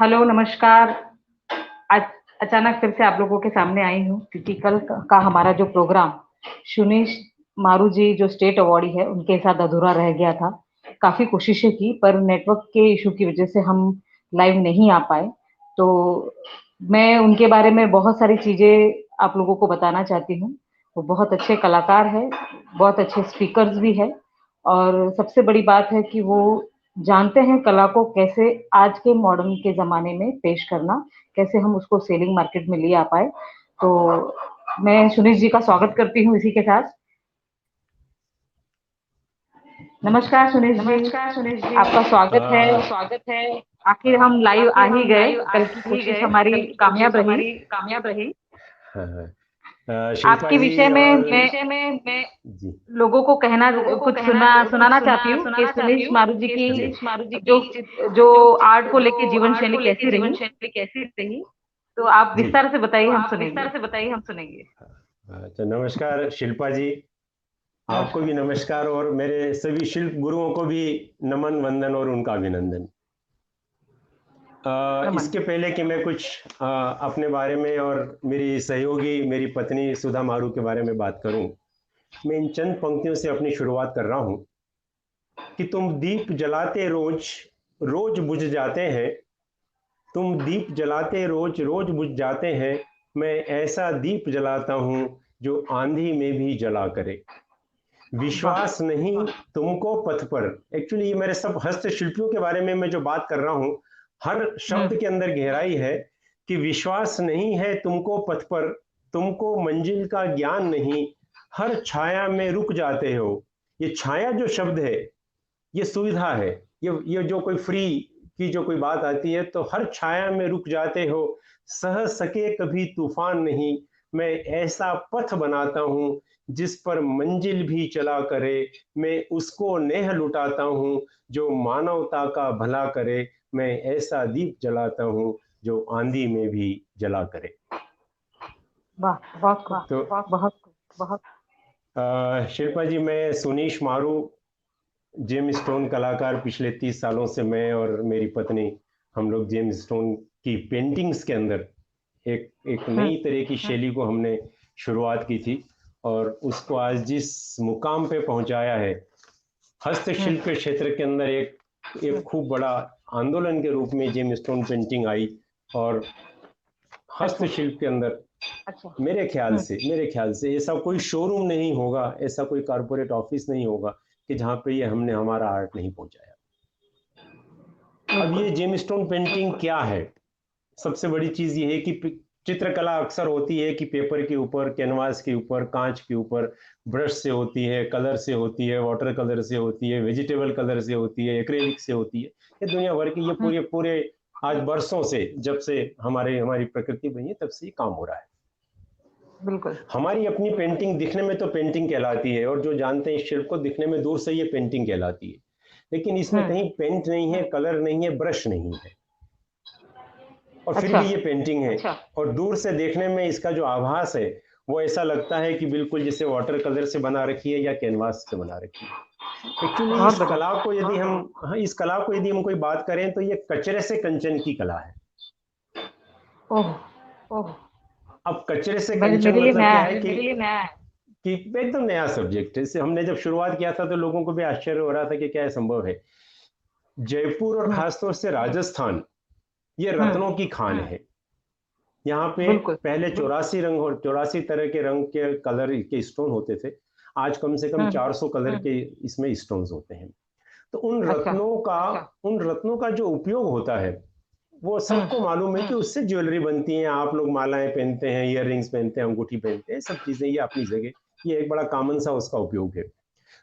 Hello, नमस्कार। आज अचानक फिर से आप लोगों के सामने आई हूँ क्योंकि कल का हमारा जो प्रोग्राम सुनीश मारू जी जो स्टेट अवॉर्डी है उनके साथ अधूरा रह गया था। काफी कोशिशें की पर नेटवर्क के इशू की वजह से हम लाइव नहीं आ पाए। तो मैं उनके बारे में बहुत सारी चीजें आप लोगों को बताना चाहती हूँ। वो बहुत अच्छे कलाकार है, बहुत अच्छे स्पीकर्स भी है और सबसे बड़ी बात है कि वो जानते हैं कला को कैसे आज के मॉडर्न के ज़माने में पेश करना, कैसे हम उसको सेलिंग मार्केट में ले आ पाए। तो मैं सुनीश जी का स्वागत करती हूँ इसी के साथ। नमस्कार सुनीश जी, नमस्कार सुनीश जी, आपका स्वागत है। आपका स्वागत है। आखिर हम लाइव आ आखिर ही हम गए, लाइव आ कल की ही कोशिश गए, हमारी कल की कामयाब कोशिश रही। हमारी कामयाब रही। हाँ, शिल्पा आपके जी विषय में और मैं विषय में मैं लोगों को कहना लोगों को कुछ कहना कुछ सुनाना चाहती हूँ कि सुनाना चाहती सुनीश हूँ मारू जी कि की सुनीश मारू जी जो की जो जो आर्ट को जो लेके जीवन आर्ट शैली को लेके कैसी जीवन रही। शैली कैसी रही। तो आप जी, विस्तार से तो बताइए, हम आप सुनेंगे। विस्तार से बताइए, हम सुनेंगे। तो नमस्कार शिल्पा जी, आपको नमस्कार। भी नमस्कार और मेरे सभी शिल्प गुरुओं को भी नमन वंदन और उनका अभिनंदन। नमन। इसके पहले कि मैं कुछ अपने बारे में और मेरी सहयोगी मेरी पत्नी सुधा मारू के बारे में बात करूं, मैं इन चंद पंक्तियों से अपनी शुरुआत कर रहा हूं कि तुम दीप जलाते रोज रोज बुझ जाते हैं। तुम दीप जलाते रोज रोज बुझ जाते हैं। मैं ऐसा दीप जलाता हूं जो आंधी में भी जला करे। वाह। विश्वास नहीं तुमको पथ पर। एक्चुअली ये मेरे सब हस्तशिल्पियों के बारे में मैं जो बात कर रहा हूँ, हर शब्द हम्म। के अंदर गहराई है कि विश्वास नहीं है तुमको पथ पर, तुमको मंजिल का ज्ञान नहीं, हर छाया में रुक जाते हो। ये छाया जो शब्द है, ये सुविधा है। ये जो कोई फ्री की जो कोई बात आती है, तो हर छाया में रुक जाते हो। सह सके कभी तूफान नहीं, मैं ऐसा पथ बनाता हूँ जिस पर मंजिल भी चला करे। मैं उसको नेह लुटाता हूँ जो मानवता का भला करे। मैं ऐसा दीप जलाता हूँ जो आंधी में भी जला करे। वाह, बहुत खूब। तो बहुत खूब। बहुत। शिल्पा जी, मैं सुनीश मारू, जेम स्टोन कलाकार। पिछले 30 सालों से मैं और मेरी पत्नी, हम लोग जेम स्टोन की पेंटिंग्स के अंदर एक एक हम्म। नई तरह की शैली को हमने शुरुआत की थी और उसको आज जिस मुकाम पे पहुंचाया है, हम्म। हस्तशिल्प के क्षेत्र के अंदर एक खूब बड़ा आंदोलन के रूप में जेम स्टोन पेंटिंग आई। और अच्छा। हस्तशिल्प के अंदर अच्छा। मेरे ख्याल से ऐसा कोई शोरूम नहीं होगा, ऐसा कोई कारपोरेट ऑफिस नहीं होगा कि जहाँ पे ये हमने हमारा आर्ट नहीं पहुंचाया। अब बिल्कुल। ये जेमस्टोन पेंटिंग क्या है? सबसे बड़ी चीज ये है कि चित्रकला अक्सर होती है कि पेपर के ऊपर, कैनवास के ऊपर, कांच के ऊपर, ब्रश से होती है, कलर से होती है, वाटर कलर से होती है, वेजिटेबल कलर से होती है, एक्रेलिक से होती है। ये दुनिया भर की, ये हम्म। पूरे पूरे आज बरसों से, जब से हमारी प्रकृति बनी है, तब से ये काम हो रहा है। बिल्कुल। हमारी अपनी पेंटिंग दिखने में तो पेंटिंग कहलाती है, और जो जानते हैं इस शिल्प को, दिखने में दूर से ये पेंटिंग कहलाती है। लेकिन इसमें हम्म। कहीं पेंट नहीं है, कलर नहीं है, ब्रश नहीं है, और फिर अच्छा। भी ये पेंटिंग है। और दूर से देखने में इसका जो आभास है, वो ऐसा लगता है कि बिल्कुल जैसे वाटर कलर से बना रखी है या कैनवास से बना रखी है। एक्चुअली बहुत बढ़िया। इस कला को यदि हम कोई बात करें, तो ये कचरे से कंचन की कला है। ओह। ओह। अब कचरे से मेरे कंचन मेरे लिए मतलब नया क्या है। है कि एकदम नया सब्जेक्ट है। इसे हमने जब शुरुआत किया था तो लोगों को भी आश्चर्य हो रहा था कि क्या संभव है। जयपुर और हम्म। खासतौर से राजस्थान, ये हम्म। रत्नों की खान है। यहाँ पे बिल्कुल। पहले 84 रंग और 84 तरह के रंग के कलर के स्टोन होते थे। आज कम से कम हम्म। 400 कलर के इसमें स्टोन्स होते हैं। तो अच्छा। उन रत्नों का जो उपयोग होता है, वो हम्म। सबको मालूम है कि उससे ज्वेलरी बनती है। आप लोग मालाएं पहनते हैं, ईयर रिंग्स पहनते हैं, अंगूठी पहनते हैं, सब चीजें ये अपनी जगह, ये एक बड़ा कॉमन सा उसका उपयोग है।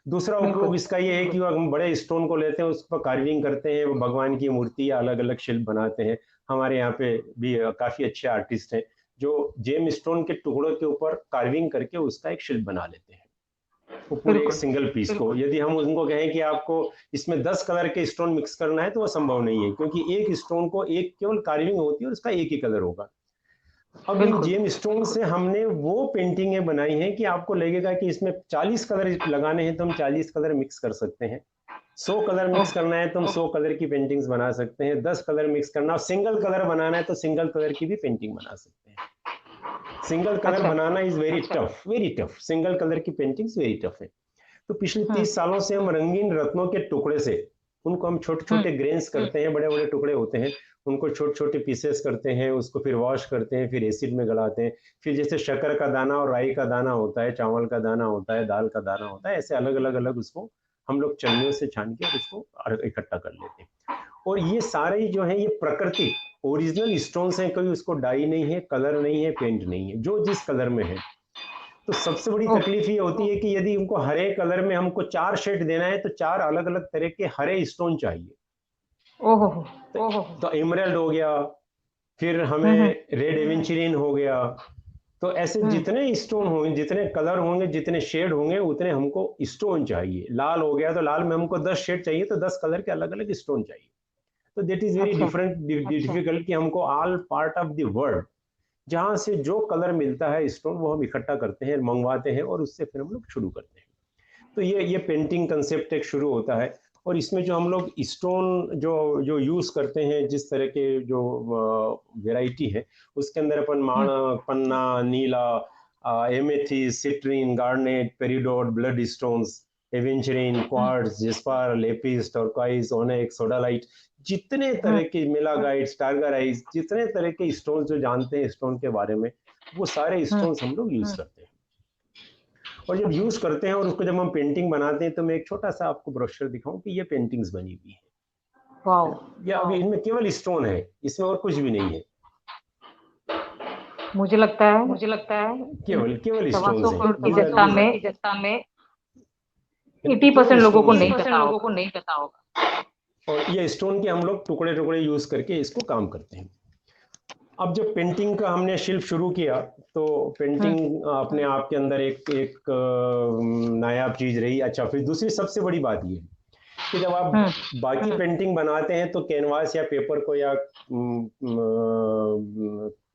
दूसरा उपयोग बिल्कुल। इसका ये है कि हम बड़े स्टोन को लेते हैं, उस पर कार्विंग करते हैं, वो भगवान की मूर्ति या अलग अलग शिल्प बनाते हैं। हमारे यहाँ पे भी काफी अच्छे आर्टिस्ट हैं जो जेम स्टोन के टुकड़ों के ऊपर कार्विंग करके उसका एक शिल्प बना लेते हैं, वो पूरे एक बिल्कुल। सिंगल पीस को। यदि हम उनको कहें कि आपको इसमें 10 कलर के स्टोन मिक्स करना है, तो वो संभव नहीं है, क्योंकि एक स्टोन को एक केवल कार्विंग होती है और उसका एक ही कलर होगा। अब इन बिल्कुल। जेम स्टोन से हमने वो पेंटिंगें बनाई हैं कि आपको लगेगा कि इसमें 40 कलर लगाने हैं तो हम 40 कलर मिक्स कर सकते हैं। 100 कलर मिक्स ओह करना है तो हम ओह 100 कलर की पेंटिंग्स बना सकते हैं, 10 कलर मिक्स करना, सिंगल कलर बनाना है तो सिंगल कलर की भी पेंटिंग बना सकते हैं। सिंगल कलर अच्छा बनाना is very tough, single colour की पेंटिंग्स वेरी टफ है। तो पिछले 30 सालों से हम रंगीन रत्नों के टुकड़े से उनको हम छोटे छोटे ग्रेन्स करते हैं, बड़े बड़े टुकड़े होते हैं, उनको छोटे छोटे पीसेस करते हैं, उसको फिर वॉश करते हैं, फिर एसिड में गलाते हैं, फिर जैसे शक्कर का दाना और राई का दाना होता है, चावल का दाना होता है, दाल का दाना होता है, ऐसे अलग अलग अलग उसको हम लोग चलनियों से छान के उसको इकट्ठा कर लेते हैं। और ये सारे जो है ये प्राकृतिक ओरिजिनल स्टोन्स हैं, कोई उसको डाई नहीं है, कलर नहीं है, पेंट नहीं है, जो जिस कलर में है। तो सबसे बड़ी ओह तकलीफ ये होती है कि यदि उनको हरे कलर में हमको 4 शेड देना है तो 4 अलग अलग तरह के हरे स्टोन चाहिए। ओह तो, ओह तो इमरल्ड हो गया, फिर हम्म हमें रेड एवेंचुरिन हो गया। तो ऐसे हम्म जितने स्टोन होंगे, जितने कलर होंगे, जितने शेड होंगे, उतने हमको स्टोन चाहिए। लाल हो गया तो लाल में हमको 10 शेड चाहिए, तो 10 कलर के अलग अलग स्टोन चाहिए। तो दैट इज वेरी अच्छा डिफरेंट डिफिकल्ट कि हमको all part of the world जहाँ से जो कलर मिलता है स्टोन वो हम इकट्ठा करते हैं, मंगवाते हैं और उससे फिर हम लोग शुरू करते हैं। तो ये पेंटिंग कंसेप्ट एक शुरू होता है। और इसमें जो हम लोग स्टोन जो जो यूज करते हैं, जिस तरह के जो वैरायटी है, उसके अंदर अपन हम्म माणक, पन्ना, नीला, amethyst, citrine, garnet, peridot, blood stones, aventurine, हम्म quartz, jasper, lapis, turquoise, onyx, sodalite, जितने हम्म तरह के मेलागाइट्स, टारगराइज, जितने तरह के स्टोन जो जानते हैं स्टोन के बारे में, वो सारे हम्म स्टोन्स हम लोग यूज करते हैं। और जब अच्छा यूज करते हैं और उसको जब हम पेंटिंग बनाते हैं तो मैं एक छोटा सा आपको ब्रोशर दिखाऊं कि ये पेंटिंग्स बनी हुई है वाओ ना। ये अभी इनमें केवल स्टोन है, इसमें और कुछ भी नहीं है, मुझे लगता है इन केवल केवल सवा स्टोन्स सौ हैं। करोड़ की these जनता में जनता में 80% केवल लोगों को स्टोन्स नहीं हैं, पता 80% लोगों होगा। को नहीं पता होगा। और ये स्टोन के हम लोग टुकड़े टुकड़े यूज करके इसको काम करते हैं। अब जब पेंटिंग का हमने शिल्प शुरू किया तो हम्म पेंटिंग अपने आप के अंदर एक एक नायाब चीज रही। अच्छा, फिर दूसरी सबसे बड़ी बात ये कि जब आप हम्म बाकी पेंटिंग बनाते हैं तो कैनवास या पेपर को या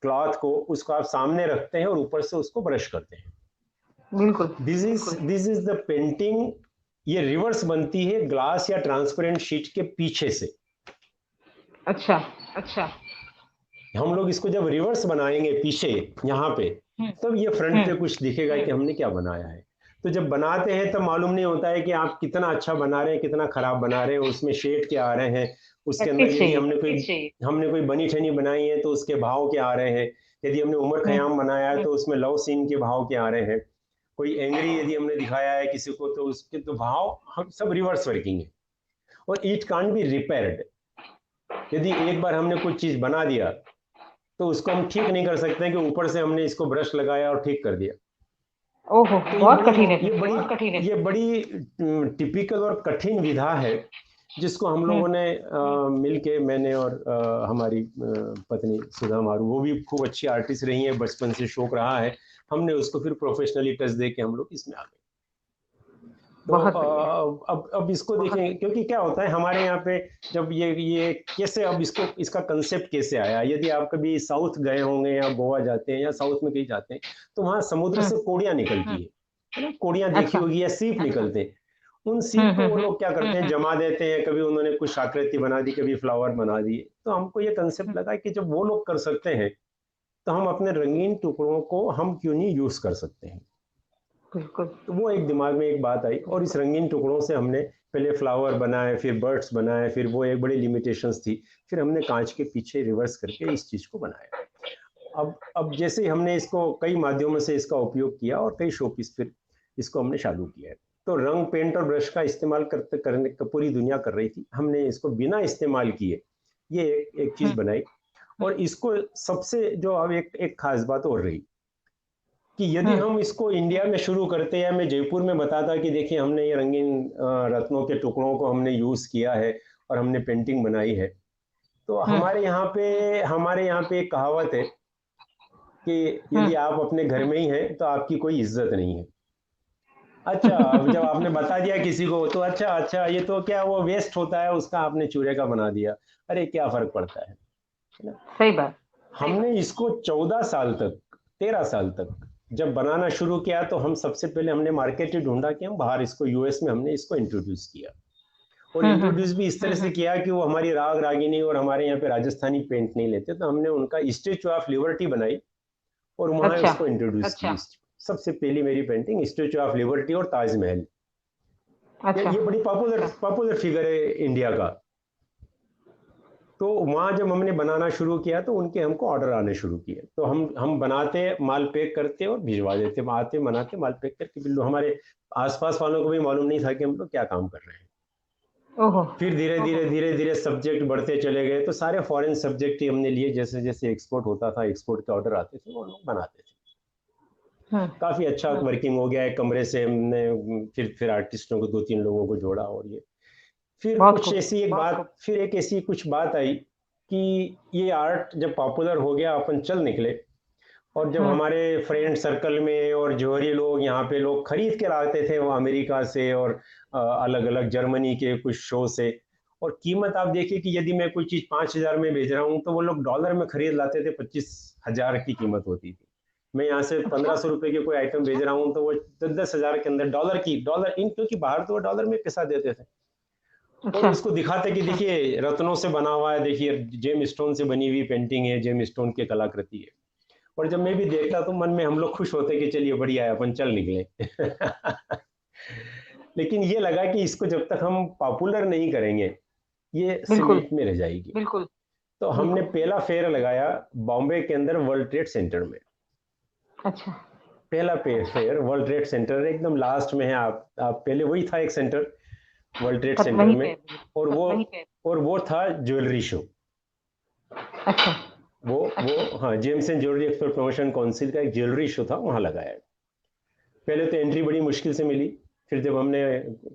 क्लॉथ को उसको आप सामने रखते हैं और ऊपर से उसको ब्रश करते हैं। बिल्कुल दिस इज द पेंटिंग। ये रिवर्स बनती है ग्लास या ट्रांसपेरेंट शीट के पीछे से। अच्छा अच्छा, हम लोग इसको जब रिवर्स बनाएंगे पीछे यहाँ पे, हम्म तब ये फ्रंट हम्म पे कुछ दिखेगा कि हमने क्या बनाया है। तो जब बनाते हैं तब मालूम नहीं होता है कि आप कितना अच्छा बना रहे हैं, कितना खराब बना रहे हैं, उसमें शेड क्या आ रहे हैं, उसके अंदर प्रैक्टिस यदि चाहिए। हमने कोई बनी ठनी बनाई है तो उसके भाव क्या आ रहे हैं, यदि हमने उमर हम्म खयाम बनाया है तो उसमें लव सीन के भाव क्या आ रहे हैं, कोई एंग्री यदि हमने दिखाया है किसी को तो उसके तो भाव हम सब रिवर्स वर्किंग है। और इट कांट बी रिपेयर्ड। यदि एक बार हमने कुछ चीज बना दिया तो उसको हम ठीक नहीं कर सकते कि ऊपर से हमने इसको ब्रश लगाया और ठीक कर दिया। ओहो तो बहुत कठिन है फिर तो। ये बड़ी टिपिकल और कठिन विधा है जिसको हम हम्म लोगों ने मिलके, मैंने और हमारी पत्नी सुधा मारू, वो भी खूब अच्छी आर्टिस्ट रही है, बचपन से शौक रहा है, हमने उसको फिर प्रोफेशनली टच दे के हम लोग इसमें आ गए। तो बहुत बढ़िया अब इसको देखें, क्योंकि क्या होता है हमारे यहाँ पे जब ये कैसे, अब इसको इसका कंसेप्ट कैसे आया। यदि आप कभी साउथ गए होंगे या गोवा जाते हैं या साउथ में कहीं जाते हैं तो वहाँ समुद्र हम्म से कोड़ियाँ निकलती है ना, कोड़ियाँ देखी अच्छा होगी या सीप निकलते हैं। उन सीप को वो हम्म लोग क्या करते हैं, जमा देते हैं, कभी उन्होंने कुछ आकृति बना दी, कभी फ्लावर बना दिए। तो हमको ये कंसेप्ट लगा कि जब वो लोग कर सकते हैं तो हम अपने रंगीन टुकड़ों को हम क्यों नहीं यूज कर सकते हैं। बिल्कुल तो वो एक दिमाग में एक बात आई और इस रंगीन टुकड़ों से हमने पहले फ्लावर बनाए, फिर बर्ड्स बनाए, फिर वो एक बड़ी लिमिटेशंस थी, फिर हमने कांच के पीछे रिवर्स करके इस चीज को बनाया। अब जैसे ही हमने इसको कई माध्यमों से इसका उपयोग किया और कई शोपीस फिर इसको हमने चालू किया है। तो रंग, पेंट और ब्रश का इस्तेमाल करते करने का पूरी दुनिया कर रही थी, हमने इसको बिना इस्तेमाल किए ये एक चीज हम्म बनाई। और इसको सबसे जो अब एक खास बात और रही कि यदि हम्म हम इसको इंडिया में शुरू करते या मैं जयपुर में बताता कि देखिए हमने ये रंगीन रत्नों के टुकड़ों को हमने यूज किया है और हमने पेंटिंग बनाई है, तो हम्म हमारे यहाँ पे एक कहावत है कि यदि हम्म आप अपने घर में ही हैं तो आपकी कोई इज्जत नहीं है। अच्छा, अब जब आपने बता दिया किसी को तो अच्छा अच्छा ये तो क्या वो वेस्ट होता है उसका आपने चूरे का बना दिया, अरे क्या फर्क पड़ता है ना। सही बात हमने इसको 14 साल तक, 13 साल तक जब बनाना शुरू किया तो हम सबसे पहले हमने मार्केट ही ढूंढा कि हम बाहर इसको यूएस में हमने इसको इंट्रोड्यूस किया। और इंट्रोड्यूस भी इस तरह से किया कि वो हमारी राग रागिनी और हमारे यहाँ पे राजस्थानी पेंट नहीं लेते, तो हमने उनका स्टेचू ऑफ लिबर्टी बनाई और वहां अच्छा उसको इंट्रोड्यूस की। सबसे पहली मेरी पेंटिंग स्टेचू ऑफ लिबर्टी और ताजमहल। अच्छा ये बड़ी पॉपुलर अच्छा पॉपुलर फिगर है इंडिया का। तो वहाँ जब हमने बनाना शुरू किया तो उनके हमको ऑर्डर आने शुरू किए, तो हम बनाते, माल पैक करते और भिजवा देते, आते बनाते माल पैक करके, बिल्कुल हमारे आसपास वालों को भी मालूम नहीं था कि हम लोग क्या काम कर रहे हैं। ओहो फिर धीरे धीरे धीरे धीरे सब्जेक्ट बढ़ते चले गए, तो सारे फॉरेन सब्जेक्ट ही हमने लिए, जैसे जैसे एक्सपोर्ट होता था, एक्सपोर्ट के ऑर्डर आते थे, वो लोग बनाते थे। काफी अच्छा वर्किंग हो गया है। कमरे से हमने फिर आर्टिस्टों को 2-3 लोगों को जोड़ा, और ये फिर बहुत कुछ खूब ऐसी एक बात, फिर एक ऐसी कुछ बात आई कि ये आर्ट जब पॉपुलर हो गया, अपन चल निकले, और जब हमारे फ्रेंड सर्कल में और जौहरी लोग यहाँ पे लोग खरीद के लाते थे वो अमेरिका से और अलग अलग जर्मनी के कुछ शो से, और कीमत आप देखिए कि यदि मैं कोई चीज़ 5,000 में भेज रहा हूँ तो वो लोग डॉलर में खरीद लाते थे, 25,000 की कीमत होती थी। मैं यहाँ से 1,500 रुपए के कोई आइटम भेज रहा हूँ तो वो 10,000 के अंदर डॉलर इन, क्योंकि बाहर तो वो डॉलर में पैसा देते थे, और उसको दिखाते कि देखिए रत्नों से बना हुआ है, देखिए जेम स्टोन से बनी हुई पेंटिंग है, जेम स्टोन की कलाकृति है। और जब मैं भी देखता तो मन में हम लोग खुश होते कि चलिए बढ़िया है, अपन चल निकले। लेकिन ये लगा कि इसको जब तक हम पॉपुलर नहीं करेंगे ये बिल्कुल सीमित में रह जाएगी। बिल्कुल तो हमने पहला फेयर लगाया बॉम्बे के अंदर वर्ल्ड ट्रेड सेंटर में। अच्छा पहला फेयर वर्ल्ड ट्रेड सेंटर एकदम लास्ट में है। आप पहले वही था एक सेंटर वर्ल्ड ट्रेड तब सेंटर वहीं में, पे और वो था ज्वेलरी शो। अच्छा वो हाँ, James and jewellery export promotion council का एक ज्वेलरी शो था, वहाँ लगाया। पहले तो एंट्री बड़ी मुश्किल से मिली, फिर जब हमने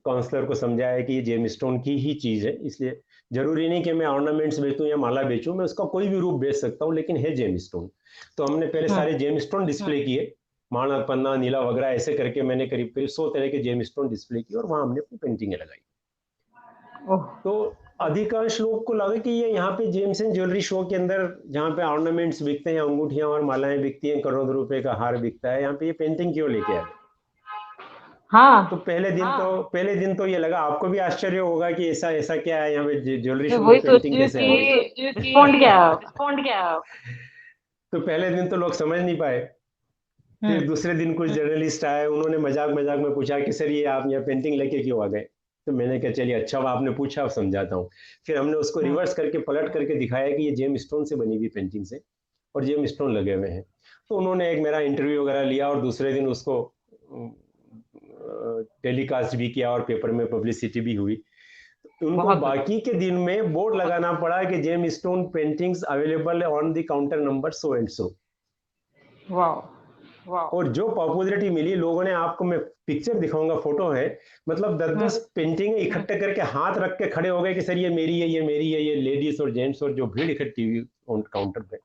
काउंसलर को समझाया कि ये जेम स्टोन की ही चीज़ है, इसलिए जरूरी नहीं कि मैं ऑर्नामेंट्स बेचूं या माला बेचूं, मैं उसका कोई भी रूप बेच सकता हूं, लेकिन है जेम स्टोन। तो हमने पहले सारे जेम स्टोन डिस्प्ले किए, माणा, पन्ना, नीला वगैरह, ऐसे करके मैंने करीब करीब 100 तरह के जेम स्टोन डिस्प्ले किए, और वहां हमने अपनी पेंटिंगें लगाई। तो अधिकांश लोग को लगा कि ये यहाँ पे जेम्स एंड ज्वेलरी शो के अंदर जहाँ पे ऑर्नामेंट्स बिकते हैं, अंगूठियां और मालाएं बिकती हैं, करोड़ों रुपए का हार बिकता है, यहाँ पे ये पेंटिंग क्यों लेके आ गए। तो पहले दिन तो ये लगा, आपको भी आश्चर्य होगा कि ऐसा ऐसा क्या है यहाँ पे, ज्वेलरी मैं शो वही में सोच पेंटिंग रही हूँ कैसे आ गई। कि रिस्पॉन्ड क्या तो पहले दिन तो लोग समझ नहीं पाए। फिर दूसरे दिन कुछ जर्नलिस्ट आए, उन्होंने मजाक मजाक में पूछा कि सर ये आप यहाँ पेंटिंग लेके क्यों आ गए। तो मैंने कहा चलिए अच्छा हुआ आपने पूछा, अब समझाता हूँ। फिर हमने उसको रिवर्स करके पलट करके दिखाया कि ये जेम स्टोन से बनी हुई पेंटिंग से, और जेम स्टोन लगे हुए हैं। तो उन्होंने एक मेरा इंटरव्यू वगैरह लिया, और दूसरे दिन उसको टेलीकास्ट भी किया और पेपर में पब्लिसिटी भी हुई। उनको बाकी के दिन में बोर्ड लगाना पड़ा कि gem stone paintings available on the counter number so and so. और जो पॉपुलरिटी मिली लोगों ने, आपको मैं पिक्चर दिखाऊंगा, फोटो है, मतलब 10-10 पेंटिंग इकट्ठे करके हाथ रख के खड़े हो गए कि सर ये मेरी है, ये मेरी है, ये लेडीज और जेंट्स, और जो भीड़ इकट्ठी हुई काउंटर पे।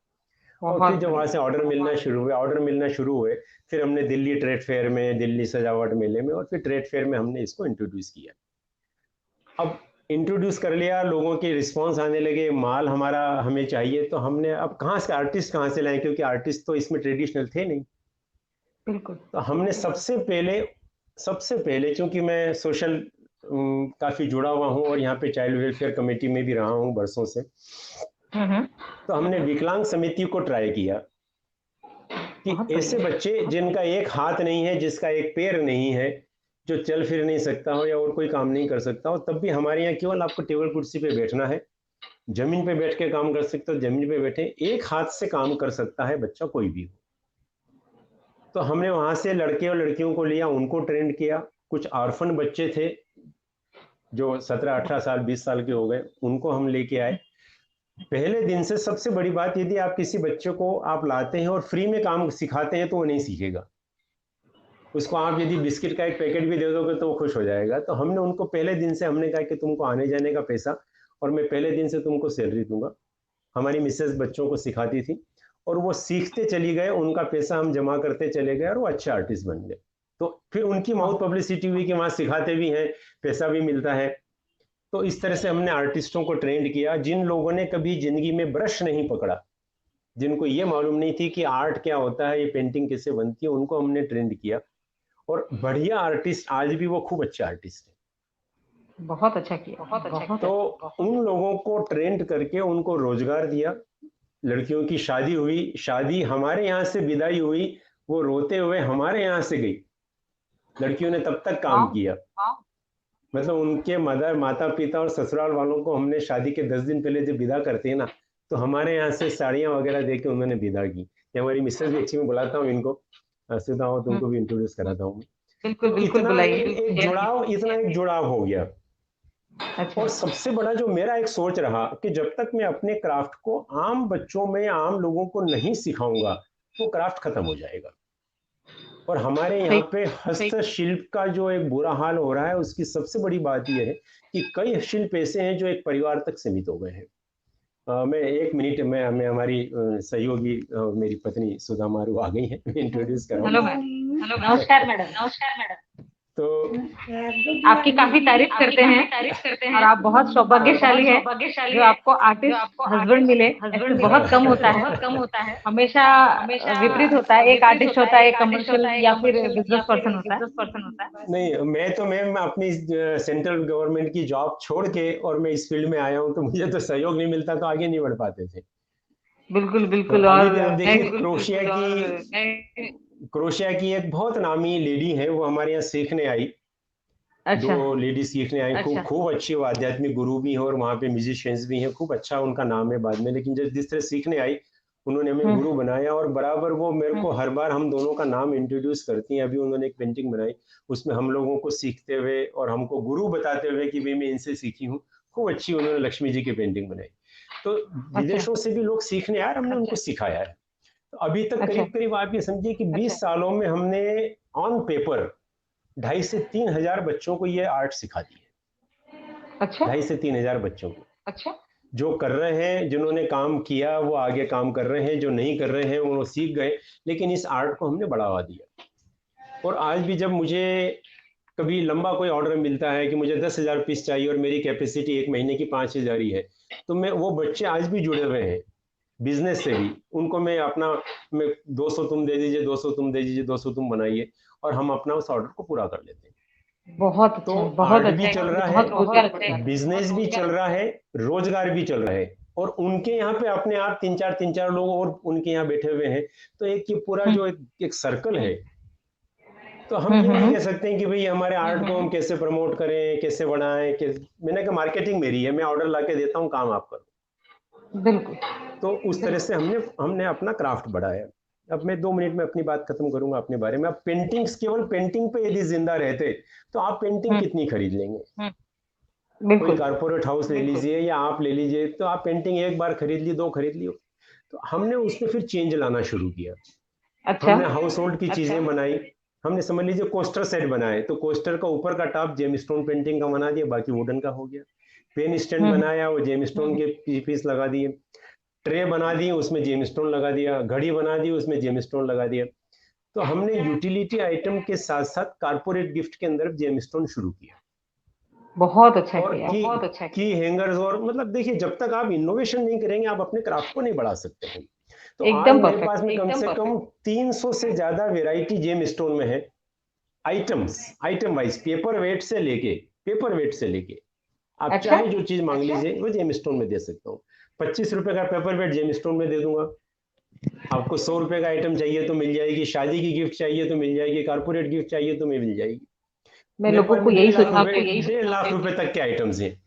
और फिर जब वहां से ऑर्डर मिलना शुरू हुए, फिर हमने दिल्ली ट्रेड फेयर में, दिल्ली सजावट मेले में, और फिर ट्रेड फेयर में हमने इसको इंट्रोड्यूस किया। अब इंट्रोड्यूस कर लिया, लोगों के रिस्पांस आने लगे, माल हमारा हमें चाहिए, तो हमने अब आर्टिस्ट कहाँ से लाएं, क्योंकि आर्टिस्ट तो इसमें ट्रेडिशनल थे नहीं। बिल्कुल। तो हमने सबसे पहले चूंकि मैं सोशल काफी जुड़ा हुआ हूँ, और यहाँ पे चाइल्ड वेलफेयर कमेटी में भी रहा हूँ बरसों से, तो हमने विकलांग समिति को ट्राई किया कि ऐसे बच्चे जिनका एक हाथ नहीं है, जिसका एक पैर नहीं है, जो चल फिर नहीं सकता हो या और कोई काम नहीं कर सकता हो, तब भी हमारे यहाँ केवल आपको टेबल कुर्सी पे बैठना है, जमीन पे बैठ के काम कर सकते हो, जमीन पे बैठे, एक हाथ से काम कर सकता है बच्चा कोई भी हो। तो हमने वहां से लड़के और लड़कियों को लिया, उनको ट्रेंड किया। कुछ ऑर्फन बच्चे थे जो 17-18 साल 20 साल के हो गए, उनको हम लेके आए। पहले दिन से सबसे बड़ी बात, यदि आप किसी बच्चे को आप लाते हैं और फ्री में काम सिखाते हैं तो वो नहीं सीखेगा। उसको आप यदि बिस्किट का एक पैकेट भी दे दोगे तो वो खुश हो जाएगा। तो हमने उनको पहले दिन से हमने कहा कि तुमको आने जाने का पैसा, और मैं पहले दिन से तुमको सैलरी दूंगा। हमारी मिसेज बच्चों को सिखाती थी, और वो सीखते चली गए, उनका पैसा हम जमा करते चले गए, और वो अच्छे आर्टिस्ट बन गए। तो फिर उनकी माउथ पब्लिसिटी हुई कि वहाँ सिखाते भी हैं, पैसा भी मिलता है। तो इस तरह से हमने आर्टिस्टों को ट्रेंड किया। जिन लोगों ने कभी जिंदगी में ब्रश नहीं पकड़ा, जिनको ये मालूम नहीं थी कि आर्ट क्या होता है, ये पेंटिंग कैसे बनती है, उनको हमने ट्रेंड किया। और बढ़िया आर्टिस्ट, आज भी वो खूब अच्छे आर्टिस्ट हैं। बहुत अच्छा किया, बहुत अच्छा किया। तो उन लोगों को ट्रेंड करके उनको रोजगार दिया। लड़कियों की शादी हुई, शादी हमारे यहाँ से विदाई हुई, वो रोते हुए हमारे यहाँ से गई। लड़कियों ने तब तक काम हाँ, किया। मतलब उनके मदर, माता पिता और ससुराल वालों को हमने शादी के 10 दिन पहले जब विदा करते हैं ना, तो हमारे यहाँ से साड़ियाँ वगैरह दे के उन्होंने विदा की। ये हमारी मिसेज भी अच्छी, मैं बुलाता हूँ इनको, सीधा हो तुमको भी इंट्रोड्यूस कराता हूँ। बिल्कुल तो बिल्कुल इतना बुलाइए, एक शेयर जुड़ाव, कीजिए। इतना एक जुड़ाव हो गया। अच्छा। और सबसे बड़ा जो मेरा एक सोच रहा कि जब तक मैं अपने क्राफ्ट को आम बच्चों में, आम लोगों को नहीं सिखाऊंगा, वो क्राफ्ट खत्म हो जाएगा। और हमारे यहाँ सही। पे हस्तशिल्प का जो एक बुरा हाल हो रहा है, उसकी सबसे बड़ी बात यह है कि कई शिल्प ऐसे हैं जो एक परिवार तक सीमित हो गए हैं। मैं 1 मिनट में, हमें हमारी सहयोगी मेरी पत्नी सुधा मारू आ गई है, मैं इंट्रोड्यूस हेलो कराऊं। मैम। नमस्कार मैडम। तो आपकी काफी तारीफ करते हैं और आप बहुत सौभाग्यशाली हैं जो आपको आर्टिस्ट हस्बैंड मिले। ऐसे बहुत कम होता है, हमेशा विपरीत होता है, एक आर्टिस्ट होता है, एक कमर्शियल या फिर बिजनेस पर्सन होता है। नहीं, मैं तो मैम अपनी सेंट्रल गवर्नमेंट की जॉब छोड़ के और मैं इस फील्ड में आया हूँ, तो मुझे तो सहयोग नहीं मिलता तो आगे नहीं बढ़ पाते थे। बिल्कुल तो बिल्कुल। अभी और भी आप मैं देखिए, क्रोशिया की एक बहुत नामी लेडी है, वो हमारे यहाँ सीखने आई। दो अच्छा लेडी सीखने आई, खूब खूब अच्छी, वो आध्यात्मिक गुरु भी हैं और वहाँ पे म्यूजिशियंस भी हैं, खूब अच्छा उनका नाम है बाद में। लेकिन जब जिस तरह सीखने आई, उन्होंने हमें हम्म, गुरु बनाया और बराबर वो मेरे को हर बार हम दोनों का नाम इंट्रोड्यूस करती हैं। अभी उन्होंने एक पेंटिंग बनाई, उसमें हम लोगों को सीखते हुए और हमको गुरु बताते हुए कि भाई मैं इनसे सीखी हूँ। खूब अच्छी उन्होंने लक्ष्मी जी की पेंटिंग बनाई। तो अच्छा विदेशों से भी लोग सीखने आए और हमने उनको सिखाया है। तो अभी तक अच्छा करीब करीब आप ये समझिए कि 20 सालों में हमने ऑन पेपर 2,500 से 3,000 बच्चों को ये आर्ट सिखा दी है। अच्छा 2,500 से 3,000 बच्चों को जो कर रहे हैं, जिन्होंने काम किया वो आगे काम कर रहे हैं, जो नहीं कर रहे हैं वो सीख गए। लेकिन इस आर्ट को हमने बढ़ावा दिया। और आज भी जब मुझे कभी लंबा कोई ऑर्डर मिलता है कि मुझे 10,000 पीस चाहिए और मेरी कैपेसिटी एक महीने की 5,000 ही है, तो मैं, वो बच्चे आज भी जुड़े हुए हैं बिजनेस से भी। उनको मैं अपना, मैं 200 तुम दे दीजिए, 200 तुम दे दीजिए, 200 तुम बनाइए, और हम अपना उस ऑर्डर को पूरा कर लेते हैं। बहुत तो अच्छा है, बहुत आर्ट अच्छा भी है, चल इससे रहा है, बहुत रोजगार अच्छा है। बिजनेस भी चल रहा है, रोजगार भी चल रहा है। और उनके यहाँ पे अपने आप तीन चार लोग और उनके यहाँ बैठे हुए हैं। तो एक ये पूरा हम्म जो एक सर्कल है। तो हम ये नहीं हम्म। कह सकते हैं कि भाई हमारे आर्ट को हम कैसे प्रमोट करें, कैसे बढ़ाएं, मैंने कहा मार्केटिंग मेरी है, मैं ऑर्डर ला के देता हूँ, काम आप करो। बिल्कुल तो उस तरह से हमने हमने अपना क्राफ्ट बढ़ाया। अब मैं 2 मिनट में अपनी बात खत्म करूंगा अपने बारे में। अब पेंटिंग्स, केवल पेंटिंग पे यदि जिंदा रहते तो आप पेंटिंग हम्म, कितनी खरीद लेंगे? कोई बिल्कुल कारपोरेट हाउस ले लीजिए या आप ले लीजिए, तो आप पेंटिंग एक बार खरीद ली, दो खरीद ली। तो हमने उसमें फिर चेंज लाना शुरू किया। अच्छा हमने हाउस होल्ड की चीजें बनाई। हमने समझ लीजिए कोस्टर सेट बनाए, तो कोस्टर का ऊपर का टॉप जेम स्टोन पेंटिंग का बना दिया, बाकी वुडन का हो गया। पेन स्टैंड हम्म बनाया, वो जेम स्टोन के पीस लगा दिए। ट्रे बना दी, उसमें जेम स्टोन लगा दिया। घड़ी बना दी, उसमें जेम स्टोन लगा दिया। तो हमने यूटिलिटी आइटम के साथ साथ कारपोरेट गिफ्ट के अंदर जेम स्टोन शुरू किया। बहुत अच्छा और किया। की हैंगर्स, और मतलब देखिए, जब तक आप इनोवेशन नहीं करेंगे आप अपने क्राफ्ट को नहीं बढ़ा सकते हैं। तो आज एकदम मेरे परफेक्ट। पास में कम से कम 300 से ज्यादा वेराइटी जेम स्टोन में है। Items, item wise, paper weight से लेके आप अच्छा चाहे जो चीज मांग लीजिए वो जेम स्टोन में दे सकता हूँ। 25 रुपए का पेपर वेट जेम स्टोन में दे दूंगा। आपको 100 रुपए का आइटम चाहिए तो मिल जाएगी, शादी की गिफ्ट चाहिए तो मिल जाएगी, कारपोरेट गिफ्ट चाहिए तो मिल जाएगी। मैं मेरे लोगों पास को में यही डेढ़ लाख सुझाव रुपए, दूंगी 1.5 लाख रुपए तक के आइटम्स हैं।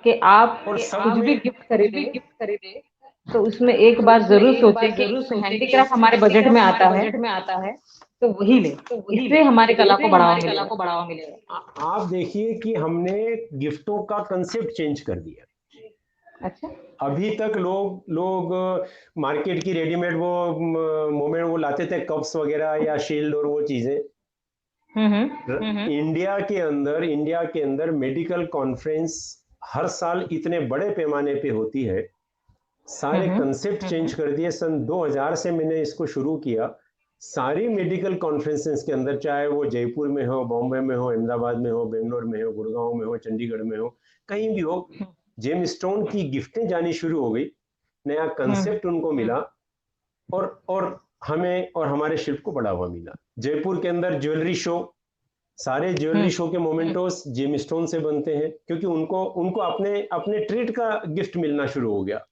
कि आप और सब कुछ भी में गिफ्ट खरीदे तो उसमें एक बार जरूर सोचे कि इसमें हैंडीक्राफ्ट हमारे बजट में आता है तो वही ले। इससे हमारे कला को बढ़ावा मिलेगा। आप देखिए कि हमने गिफ्टों का कंसेप्ट चेंज कर दिया। अच्छा अभी तक लोग मार्केट की रेडीमेड वो मोमेंट वो लाते थे, कप्स वगैरह या शील्ड और वो चीजें। इंडिया के अंदर मेडिकल कॉन्फ्रेंस हर साल इतने बड़े पैमाने पे होती है। सारे हम्म कंसेप्ट चेंज कर दिए। सन 2000 से मैंने इसको शुरू किया। सारी मेडिकल कॉन्फ्रेंसेस के अंदर, चाहे वो जयपुर में हो, बॉम्बे में हो, अहमदाबाद में हो, बेंगलोर में हो, गुड़गांव में हो, चंडीगढ़ में हो, कहीं भी हो, जेम स्टोन की गिफ्टें जानी शुरू हो गई। नया हम्म कंसेप्ट उनको मिला। और हमें और हमारे शिल्प को बढ़ावा मिला। जयपुर के अंदर ज्वेलरी शो सारे ज्वेलरी शो के मोमेंटोस जेम स्टोन से बनते हैं, क्योंकि उनको उनको अपने अपने ट्रीट का गिफ्ट मिलना शुरू हो गया।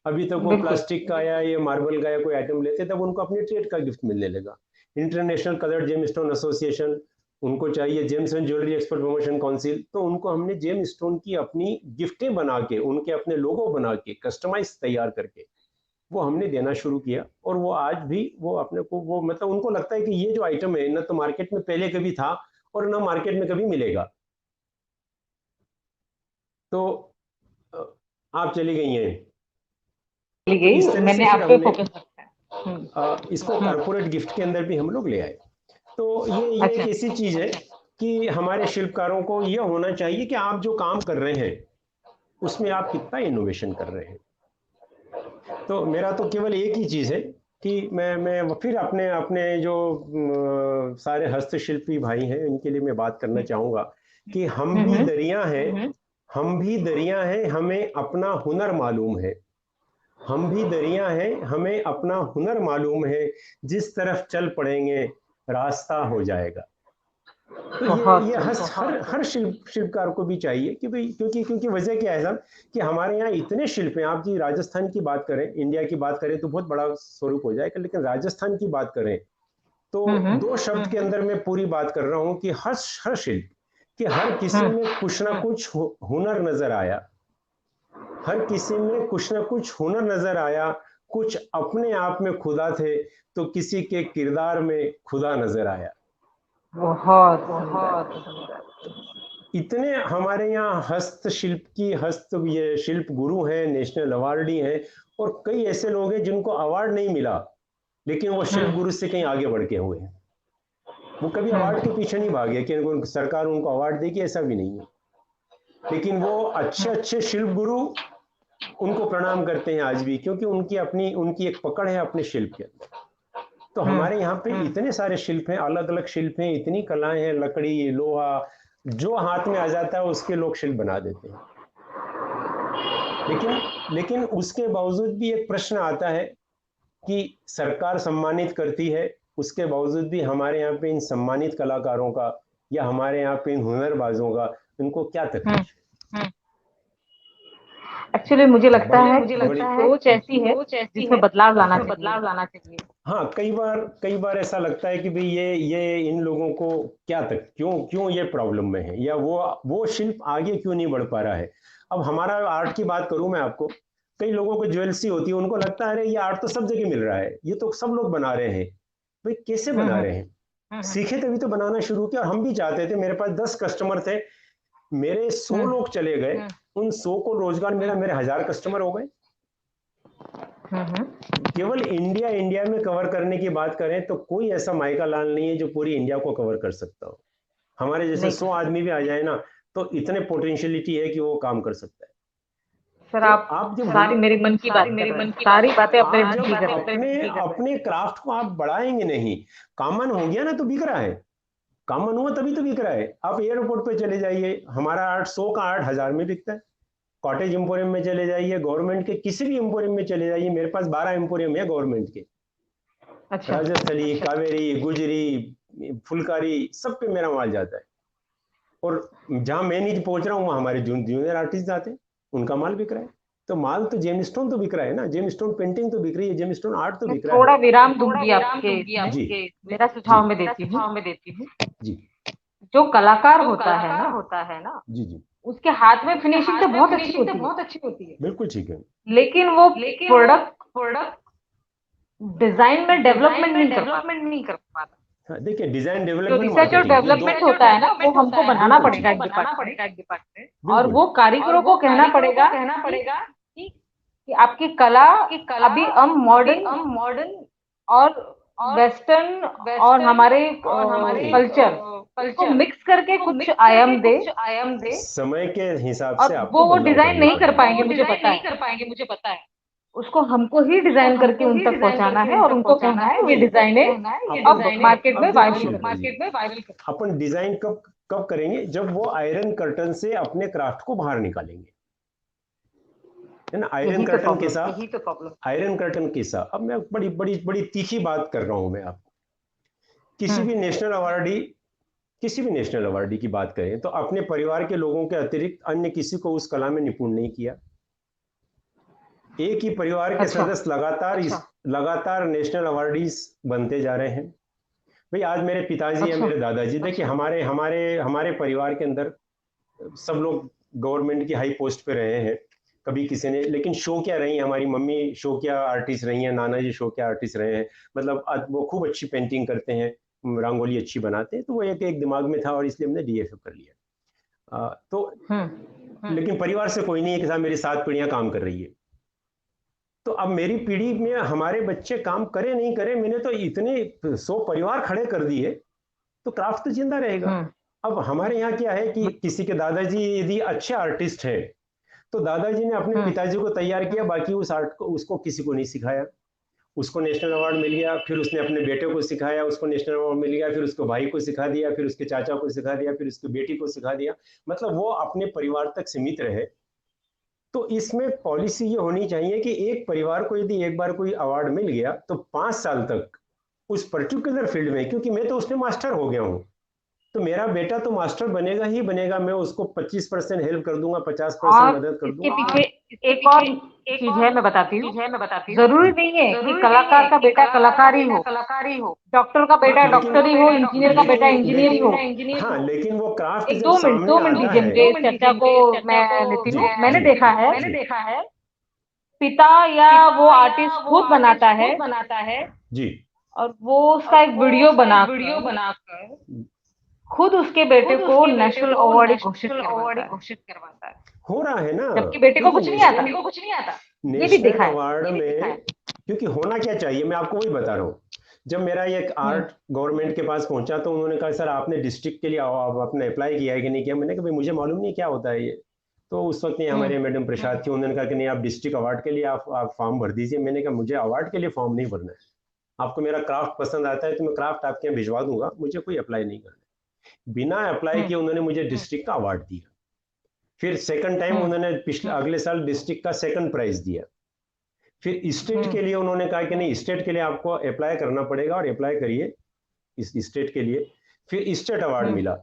अभी तक वो प्लास्टिक का या ये मार्बल का या कोई आइटम लेते, तब उनको अपने ट्रीट का गिफ्ट मिलने लगा। International colour gem stone association, उनको चाहिए gems and jewellery expert promotion council, तो उनको हमने जेम स्टोन की अपनी गिफ्टें बना के, उनके अपने लोगो बना के, कस्टमाइज तैयार करके वो हमने देना शुरू किया। और वो आज भी वो अपने को वो मतलब उनको लगता है कि ये जो आइटम है न तो मार्केट में पहले कभी था और न मार्केट में कभी मिलेगा। तो आप चली गई हैं, तो इस तरह मैंने से फिर आप पे हमने फोकस रखा है। इसको कारपोरेट गिफ्ट के अंदर भी हम लोग ले आए। तो ये एक ऐसी चीज है कि हमारे शिल्पकारों को ये होना चाहिए कि आप जो काम कर रहे हैं उसमें आप कितना इनोवेशन कर रहे हैं। तो मेरा तो केवल एक ही चीज है कि मैं फिर अपने अपने जो सारे हस्तशिल्पी भाई हैं इनके लिए मैं बात करना चाहूंगा कि हम भी दरिया हैं, हम भी दरिया हैं, हमें अपना हुनर मालूम है। हम भी दरिया हैं, हमें अपना हुनर मालूम है, जिस तरफ चल पड़ेंगे रास्ता हो जाएगा। तो ये हर शिल्पकार को भी चाहिए कि भाई, क्योंकि वजह क्या है साहब कि हमारे यहाँ इतने शिल्प हैं। आप जी राजस्थान की बात करें, इंडिया की बात करें तो बहुत बड़ा स्वरूप हो जाएगा, लेकिन राजस्थान की बात करें तो दो शब्द के अंदर मैं पूरी बात कर रहा हूँ कि हर शिल्प कि हर किसी में कुछ ना कुछ हुनर नजर आया, हर किसी में कुछ ना कुछ हुनर नजर आया। कुछ अपने आप में खुदा थे तो किसी के किरदार में खुदा नजर आया। बहुत बहुत इतने हमारे यहाँ ये शिल्प गुरु हैं, नेशनल अवार्डी हैं, और कई ऐसे लोग हैं जिनको अवार्ड नहीं मिला लेकिन वो शिल्प गुरु से कहीं आगे बढ़ के हुए हैं। वो कभी अवार्ड के पीछे नहीं भागे कि सरकार उनको अवार्ड देगी, ऐसा भी नहीं है। लेकिन वो अच्छे अच्छे शिल्प गुरु उनको प्रणाम करते हैं आज भी, क्योंकि उनकी एक पकड़ है अपने शिल्प के अंदर। तो हमारे यहाँ पे इतने सारे शिल्प हैं, अलग अलग शिल्प हैं, इतनी कलाएं हैं, लकड़ी, लोहा, जो हाथ में आ जाता है उसके लोग शिल्प बना देते हैं। लेकिन उसके बावजूद भी एक प्रश्न आता है कि सरकार सम्मानित करती है, उसके बावजूद भी हमारे यहाँ पे इन सम्मानित कलाकारों का या हमारे यहाँ पे इन हुनरबाजों का इनको क्या तकलीफ है? एक्चुअली मुझे लगता है सोच ऐसी है जिसमें बदलाव लाना चाहिए। हाँ, कई बार ऐसा लगता है कि भाई ये इन लोगों को क्यों ये प्रॉब्लम में है, या वो शिल्प आगे क्यों नहीं बढ़ पा रहा है। अब हमारा आर्ट की बात करूं मैं आपको, कई लोगों को ज्वेलसी होती है, उनको लगता है अरे ये आर्ट तो सब जगह मिल रहा है, ये तो सब लोग बना रहे हैं। भाई कैसे बना रहे हैं? सीखे तभी तो बनाना शुरू किया। और हम भी चाहते थे, मेरे पास 10 कस्टमर थे, मेरे 100 लोग चले गए, उन 100 को रोजगार मिला, मेरे 1000 कस्टमर हो गए। केवल इंडिया में कवर करने की बात करें तो कोई ऐसा माइका लाल नहीं है जो पूरी इंडिया को कवर कर सकता हो। हमारे जैसे 100 आदमी भी आ जाए ना तो इतने पोटेंशियलिटी है कि वो काम कर सकता है। सर तो आप सारी मेरे मन की सारी बातें अपने मन की कर अपने क्राफ्ट को आप बढ़ाएंगे नहीं, कॉमन हो गया ना तो बिक रहा है, कॉमन हुआ तभी तो बिक रहा है। आप एयरपोर्ट पे चले जाइए, हमारा आर्ट 100 का आर्ट 1000 में बिकता है। कॉटेज एम्पोरियम में चले जाइए, गवर्नमेंट के किसी भी एम्पोरियम में चले जाइए, मेरे पास 12 एम्पोरियम है गवर्नमेंट के। अच्छा, राजस्थली, कावेरी, गुजरी, फुलकारी, सब पे मेरा माल जाता है। और जहां मैं नहीं पहुंच रहा हूँ वहां हमारे जूनियर आर्टिस्ट जाते हैं, उनका माल बिक रहा है। तो माल तो जेम स्टोन तो बिक रहा है ना, जेम स्टोन पेंटिंग तो बिक रही है, जेम स्टोन आर्ट तो बिक रहा है। थोड़ा विराम दूंगी आपके जी, मेरा सुझाव मैं देती हूँ। जी, जो कलाकार होता है ना, जी, जी, उसके हाथ में फिनिशिंग तो बहुत अच्छी होती है, बिल्कुल ठीक है, लेकिन वो प्रोडक्ट डिजाइन में डेवलपमेंट नहीं कर पाता। हाँ, देखिए डिजाइन जो डेवलपमेंट रिसर्च और डेवलपमेंट होता है ना, वो हमको बनाना पड़ेगा एक डिपार्टमेंट, और वो कारीगरों को कहना पड़ेगा कि आपकी कला अभी हम मॉडर्न और वेस्टर्न और हमारे कल्चर को मिक्स करके कुछ आयाम दे, समय के हिसाब और से आपको वो बदलाव डिजाइन करने नहीं कर पड़ेंगे। पाएंगे, मुझे पता है। उसको हमको ही डिजाइन करके उन तक पहुंचाना है और उनको कहना है ये डिजाइनें अब मार्केट में वायरल अपन डिजाइन कब कब करेंगे? जब वो आयरन कर्टन से अपने क्राफ्ट को बाहर निकालेंगे, है ना। आयरन कर्टन कैसा? आयरन कर्टन कैसा? अब मैं बड़ी तीखी बात कर रहा हूं मैं आपको। किसी भी नेशनल अवार्डी किसी भी नेशनल अवार्डी की बात करें तो अपने परिवार के लोगों के अतिरिक्त अन्य किसी को उस कला में निपुण नहीं किया। एक ही परिवार के अच्छा सदस्य लगातार नेशनल अवार्डीज बनते जा रहे हैं। भाई आज मेरे पिताजी या अच्छा मेरे दादाजी, देखिए हमारे हमारे हमारे परिवार के अंदर सब लोग गवर्नमेंट की हाई पोस्ट पे रहे हैं। कभी किसी ने, लेकिन शौकिया रही हैं, हमारी मम्मी शौकिया आर्टिस्ट रही हैं, नाना जी शौकिया आर्टिस्ट रहे हैं। मतलब वो खूब अच्छी पेंटिंग करते हैं, रंगोली अच्छी बनाते हैं, तो वो एक दिमाग में था और इसलिए हमने डीएफए कर लिया। तो लेकिन परिवार से कोई नहीं है कि साहब मेरी 7 पीढ़ियां काम कर रही है। तो अब मेरी पीढ़ी में हमारे बच्चे काम करे नहीं करे, मैंने तो इतने 100 परिवार खड़े कर दिए, तो क्राफ्ट तो जिंदा रहेगा। अब हमारे यहाँ क्या है कि किसी के दादाजी यदि अच्छे आर्टिस्ट है तो दादाजी ने अपने पिताजी को तैयार किया, बाकी उस आर्ट को उसको किसी को नहीं सिखाया। उसको नेशनल अवार्ड मिल गया, फिर उसने अपने बेटे को सिखाया, उसको नेशनल अवार्ड मिल गया, फिर उसको भाई को सिखा दिया, फिर उसके चाचा को सिखा दिया, फिर उसकी बेटी को सिखा दिया। मतलब वो अपने परिवार तक सीमित रहे। तो इसमें पॉलिसी ये होनी चाहिए कि एक परिवार को यदि एक बार कोई अवार्ड मिल गया तो 5 साल तक उस पर्टिकुलर फील्ड में, क्योंकि मैं तो उसमें मास्टर हो गया हूँ, तो मेरा बेटा तो मास्टर बनेगा ही बनेगा। मैं उसको 25% हेल्प कर दूंगा, 50% और मदद कर इसके दूंगा। पीछे एक और चीज है, मैं बताती हूँ। जरूरी नहीं है कि कलाकार का बेटा कलाकार ही हो, डॉक्टर का बेटा डॉक्टर ही हो, इंजीनियर का बेटा इंजीनियर ही हो। हाँ, लेकिन वो क्राफ्ट एक जब सामने 2 मिनट आता दीजिए है। मुझे इस चर्चा को मैं लेती हूँ। मैंने जी देखा है पिता या वो आर्टिस्ट खुद बनाता है जी और वो उसका एक वीडियो बनाकर खुद उसके बेटे को नेशनल अवार्ड घोषित करवाता है, हो रहा है ना, जबकि बेटे को कुछ नहीं आता। ये भी नेशनल देखा है। अवार्ड में। क्योंकि होना क्या चाहिए, मैं आपको वही बता रहा हूँ। जब मेरा ये आर्ट गवर्नमेंट के पास पहुंचा तो उन्होंने कहा सर आपने डिस्ट्रिक्ट के लिए आपने अप्लाई किया है कि नहीं किया। मैंने कहा भाई मुझे मालूम नहीं क्या होता है ये। तो उस वक्त नहीं हमारे मैडम प्रसाद थी, उन्होंने कहा कि नहीं आप डिस्ट्रिक्ट अवार्ड के लिए आप फॉर्म भर दीजिए। मैंने कहा मुझे अवार्ड के लिए फॉर्म नहीं भरना है। आपको मेरा क्राफ्ट पसंद आता है तो मैं क्राफ्ट आपके यहाँ भिजवा दूंगा, मुझे कोई अप्लाई नहीं करना। बिना अप्लाई किए उन्होंने मुझे डिस्ट्रिक्ट का अवार्ड दिया। फिर सेकंड टाइम उन्होंने पिछले अगले साल डिस्ट्रिक्ट का सेकंड प्राइज दिया। फिर स्टेट के लिए उन्होंने कहा कि नहीं स्टेट के लिए आपको अप्लाई करना पड़ेगा और अप्लाई करिए इस स्टेट के लिए। फिर स्टेट अवार्ड मिला।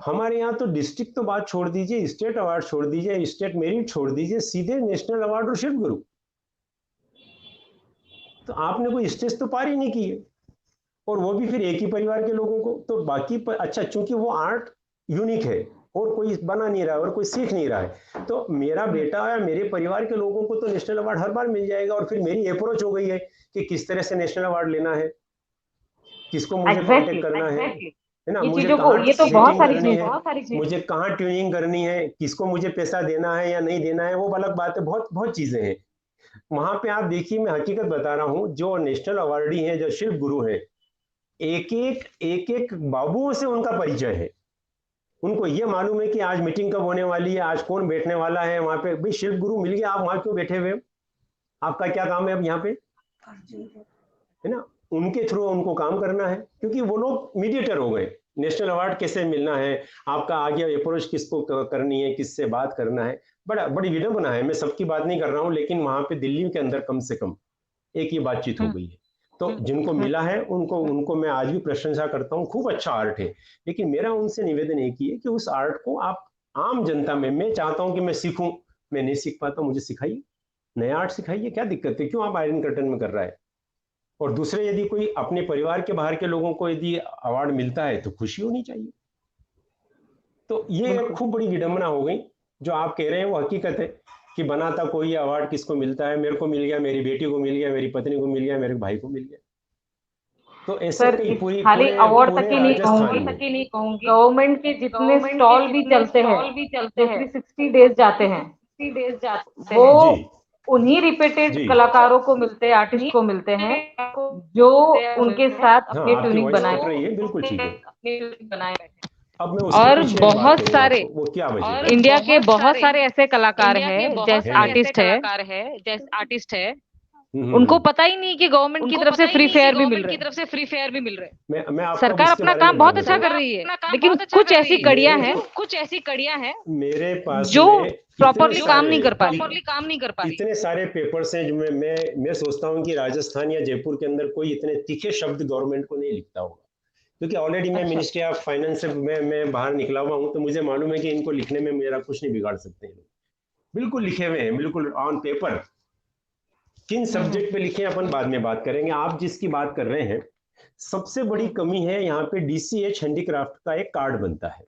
हमारे यहाँ तो डिस्ट्रिक्ट तो बात छोड़ दीजिए, स्टेट अवार्ड छोड़ दीजिए, स्टेट मेरिट छोड़ दीजिए, सीधे नेशनल अवार्ड और शिल्प गुरु। तो आपने कोई स्टेज तो पार ही नहीं की है, और वो भी फिर एक ही परिवार के लोगों को। तो बाकी अच्छा, चूंकि वो आर्ट यूनिक है और कोई बना नहीं रहा है और कोई सीख नहीं रहा है, तो मेरा बेटा या मेरे परिवार के लोगों को तो नेशनल अवार्ड हर बार मिल जाएगा। और फिर मेरी अप्रोच हो गई है कि किस तरह से नेशनल अवार्ड लेना है, किसको मुझे कांटेक्ट करना है ना, मुझे कहाँ ये तो बहुत सेटिंग सारी करनी चीज है, मुझे कहाँ ट्यूनिंग करनी है, किसको मुझे पैसा देना है या नहीं देना है, वो अलग बात है। बहुत बहुत चीजें हैं वहां पे। आप देखिए, मैं हकीकत बता रहा हूँ, जो नेशनल अवार्डी हैं, जो शिल्प गुरु हैं, एक एक बाबुओं से उनका परिचय है। उनको ये मालूम है कि आज मीटिंग कब होने वाली है, आज कौन बैठने वाला है वहां पे। भाई शिल्प गुरु मिल गया, आप वहां क्यों बैठे हुए? आपका क्या काम है अब यहाँ पे, है ना? उनके थ्रू उनको काम करना है, क्योंकि वो लोग मीडिएटर हो गए। नेशनल अवार्ड कैसे मिलना है, आपका आगे अप्रोच किसको करनी है, किससे बात करना है, बड़ी विडंबना है। मैं सबकी बात नहीं कर रहा हूँ, लेकिन वहां पे दिल्ली के अंदर कम से कम एक ही बातचीत हो गई है। तो जिनको मिला है उनको उनको मैं आज भी प्रशंसा करता हूँ, खूब अच्छा आर्ट है। लेकिन मेरा उनसे निवेदन एक ही है कि उस आर्ट को आप आम जनता में, मैं चाहता हूँ कि मैं सीखूं, मैं नहीं सीख पाता, मुझे सिखाइए, नया आर्ट सिखाइए, क्या दिक्कत है? क्यों आप आयरन कर्टन में कर रहा है? और दूसरे, यदि कोई अपने परिवार के बाहर के लोगों को यदि अवार्ड मिलता है तो खुशी होनी चाहिए। तो ये खूब बड़ी विडंबना हो गई। जो आप कह रहे हैं वो हकीकत है कि बनाता कोई अवार्ड किसको मिलता है, मेरे को मिल गया, मेरी बेटी को मिल गया, मेरी पत्नी को मिल गया, मेरे भाई को मिल गया। तो ऐसे सर कई इस खाली अवार्ड तक ही नहीं राजस्थान में कहूंगी, गवर्नमेंट के जितने स्टॉल भी चलते हैं जो 360 डेज जाते हैं, वो जी उन्हीं रिपीटेड जी कलाकारों को मिलते हैं, आर्टिस्ट को मिलते हैं जो उनके साथ हाँ, अपनी आपकी ट्यूनिंग वॉइस बनाए कट रही है, बिल्कुल ठीक है। अब मैं उसके और पीछे एक बात बहुत कहूंगा सारे आपको, वो क्या वजह है? इंडिया के बहुत सारे ऐसे कलाकार हैं, जैसे आर्टिस्ट है, उनको पता ही नहीं कि गवर्नमेंट की तरफ से फ्री फेयर भी मिल रहे हैं। मैं आपको अब सरकार इसके अपना बारे में काम बहुत बताना अच्छा कर चाहूंगा। रही है, लेकिन कुछ ऐसी कड़ियां हैं मेरे पास जो में प्रॉपरली काम नहीं कर पा रही है। इतने सारे पेपर्स हैं जो मैं सोचता हूँ कि राजस्थान या जयपुर के अंदर कोई इतने तीखे शब्द गवर्नमेंट को नहीं लिखता होगा। क्योंकि ऑलरेडी मैं अच्छा। मिनिस्ट्री ऑफ फाइनेंस से मैं बाहर निकला हुआ हूँ, तो मुझे मालूम है कि इनको लिखने में मेरा कुछ नहीं बिगाड़ सकते हैं। बिल्कुल लिखे हुए हैं, बिल्कुल ऑन पेपर। किन हम्म। सब्जेक्ट पे लिखे हैं अपन बाद में बात करेंगे। आप जिसकी बात कर रहे हैं, सबसे बड़ी हम्म। कमी है यहाँ पे डीसीएच हैंडीक्राफ्ट का एक कार्ड बनता है।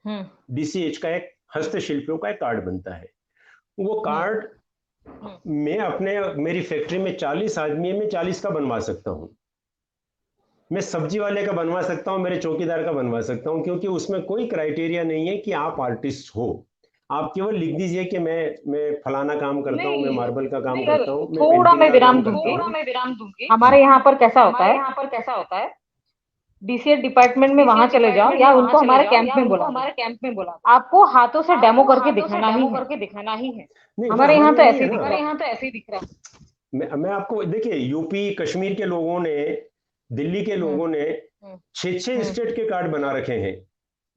हम्म। डीसीएच का एक हस्तशिल्पियों का एक कार्ड बनता है। वो हम्म। कार्ड मैं अपने मेरी फैक्ट्री में 40 आदमी है, मैं 40 का बनवा सकता हूँ। मैं सब्जी वाले का बनवा सकता हूँ, मेरे चौकीदार का बनवा सकता हूँ, क्योंकि उसमें कोई क्राइटेरिया नहीं है कि आप आर्टिस्ट हो। आप केवल लिख दीजिए कि मैं फलाना काम करता हूँ, मैं नहीं मार्बल का काम सर, करता हूँ, मैं थोड़ा पेंटिंग मैं का काम विराम करता दूंगी। हूँ। हमारे जी। यहाँ पर कैसा होता है, डीसीएड डिपार्टमेंट में वहां चले जाओ या उनको हमारे कैंप में बुला दो, आपको हाथों से डेमो करके दिखाना ही है। नहीं, पर हमारे यहाँ हमारे तो यहाँ नहीं ऐसे है ही दिख रहा है। ना। मैं आपको देखिए, यूपी कश्मीर के लोगों ने, दिल्ली के हम्म। लोगों ने 6 हम्म। स्टेट के कार्ड बना रखे हैं।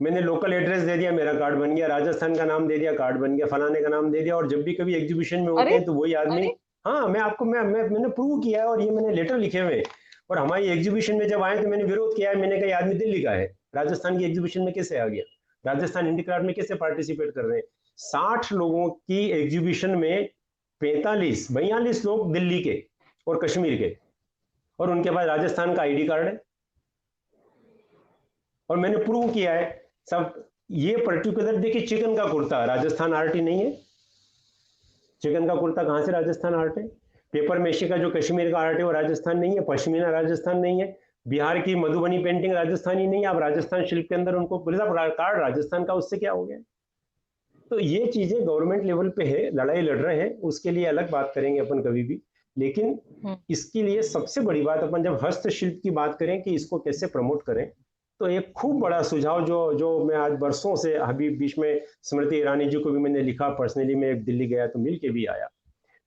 मैंने लोकल एड्रेस दे दिया, मेरा कार्ड बन गया, राजस्थान का नाम दे दिया, कार्ड बन गया, फलाने का नाम दे दिया, और जब भी कभी एग्जीबिशन में होते अरे हैं तो वही आदमी। हाँ, मैं आपको मैंने प्रूव किया है, और ये मैंने लेटर लिखे हुए हैं। और हमारी एग्जीबिशन में जब आए तो मैंने विरोध किया है, मैंने कहा ये आदमी दिल्ली का है, राजस्थान की एग्जीबिशन में कैसे आ गया, राजस्थान हैंडीक्राफ्ट में कैसे पार्टिसिपेट कर रहे हैं। 60 लोगों की एग्जीबिशन में 45 42 लोग दिल्ली के और कश्मीर के, और उनके पास राजस्थान का आईडी कार्ड है, और मैंने प्रूव किया है सब। ये पर्टिकुलर देखिए, चिकन का कुर्ता राजस्थान आर्ट ही नहीं है। चिकन का कुर्ता कहाँ से राजस्थान आर्ट है। पेपर मेशी का जो कश्मीर का आर्ट है वो राजस्थान नहीं है, पश्मीना राजस्थान नहीं है, बिहार की मधुबनी पेंटिंग राजस्थानी नहीं है। आप राजस्थान शिल्प के अंदर उनको कार्ड राजस्थान का, उससे क्या हो गया। तो ये चीजें गवर्नमेंट लेवल पे है, लड़ाई लड़ रहे हैं, उसके लिए अलग बात करेंगे अपन कभी भी। लेकिन इसके लिए सबसे बड़ी बात, अपन जब हस्तशिल्प की बात करें कि इसको कैसे प्रमोट करें, तो एक खूब बड़ा सुझाव जो जो मैं आज बरसों से, अभी बीच में स्मृति ईरानी जी को भी मैंने लिखा पर्सनली, मैं एक दिल्ली गया तो मिल के भी आया।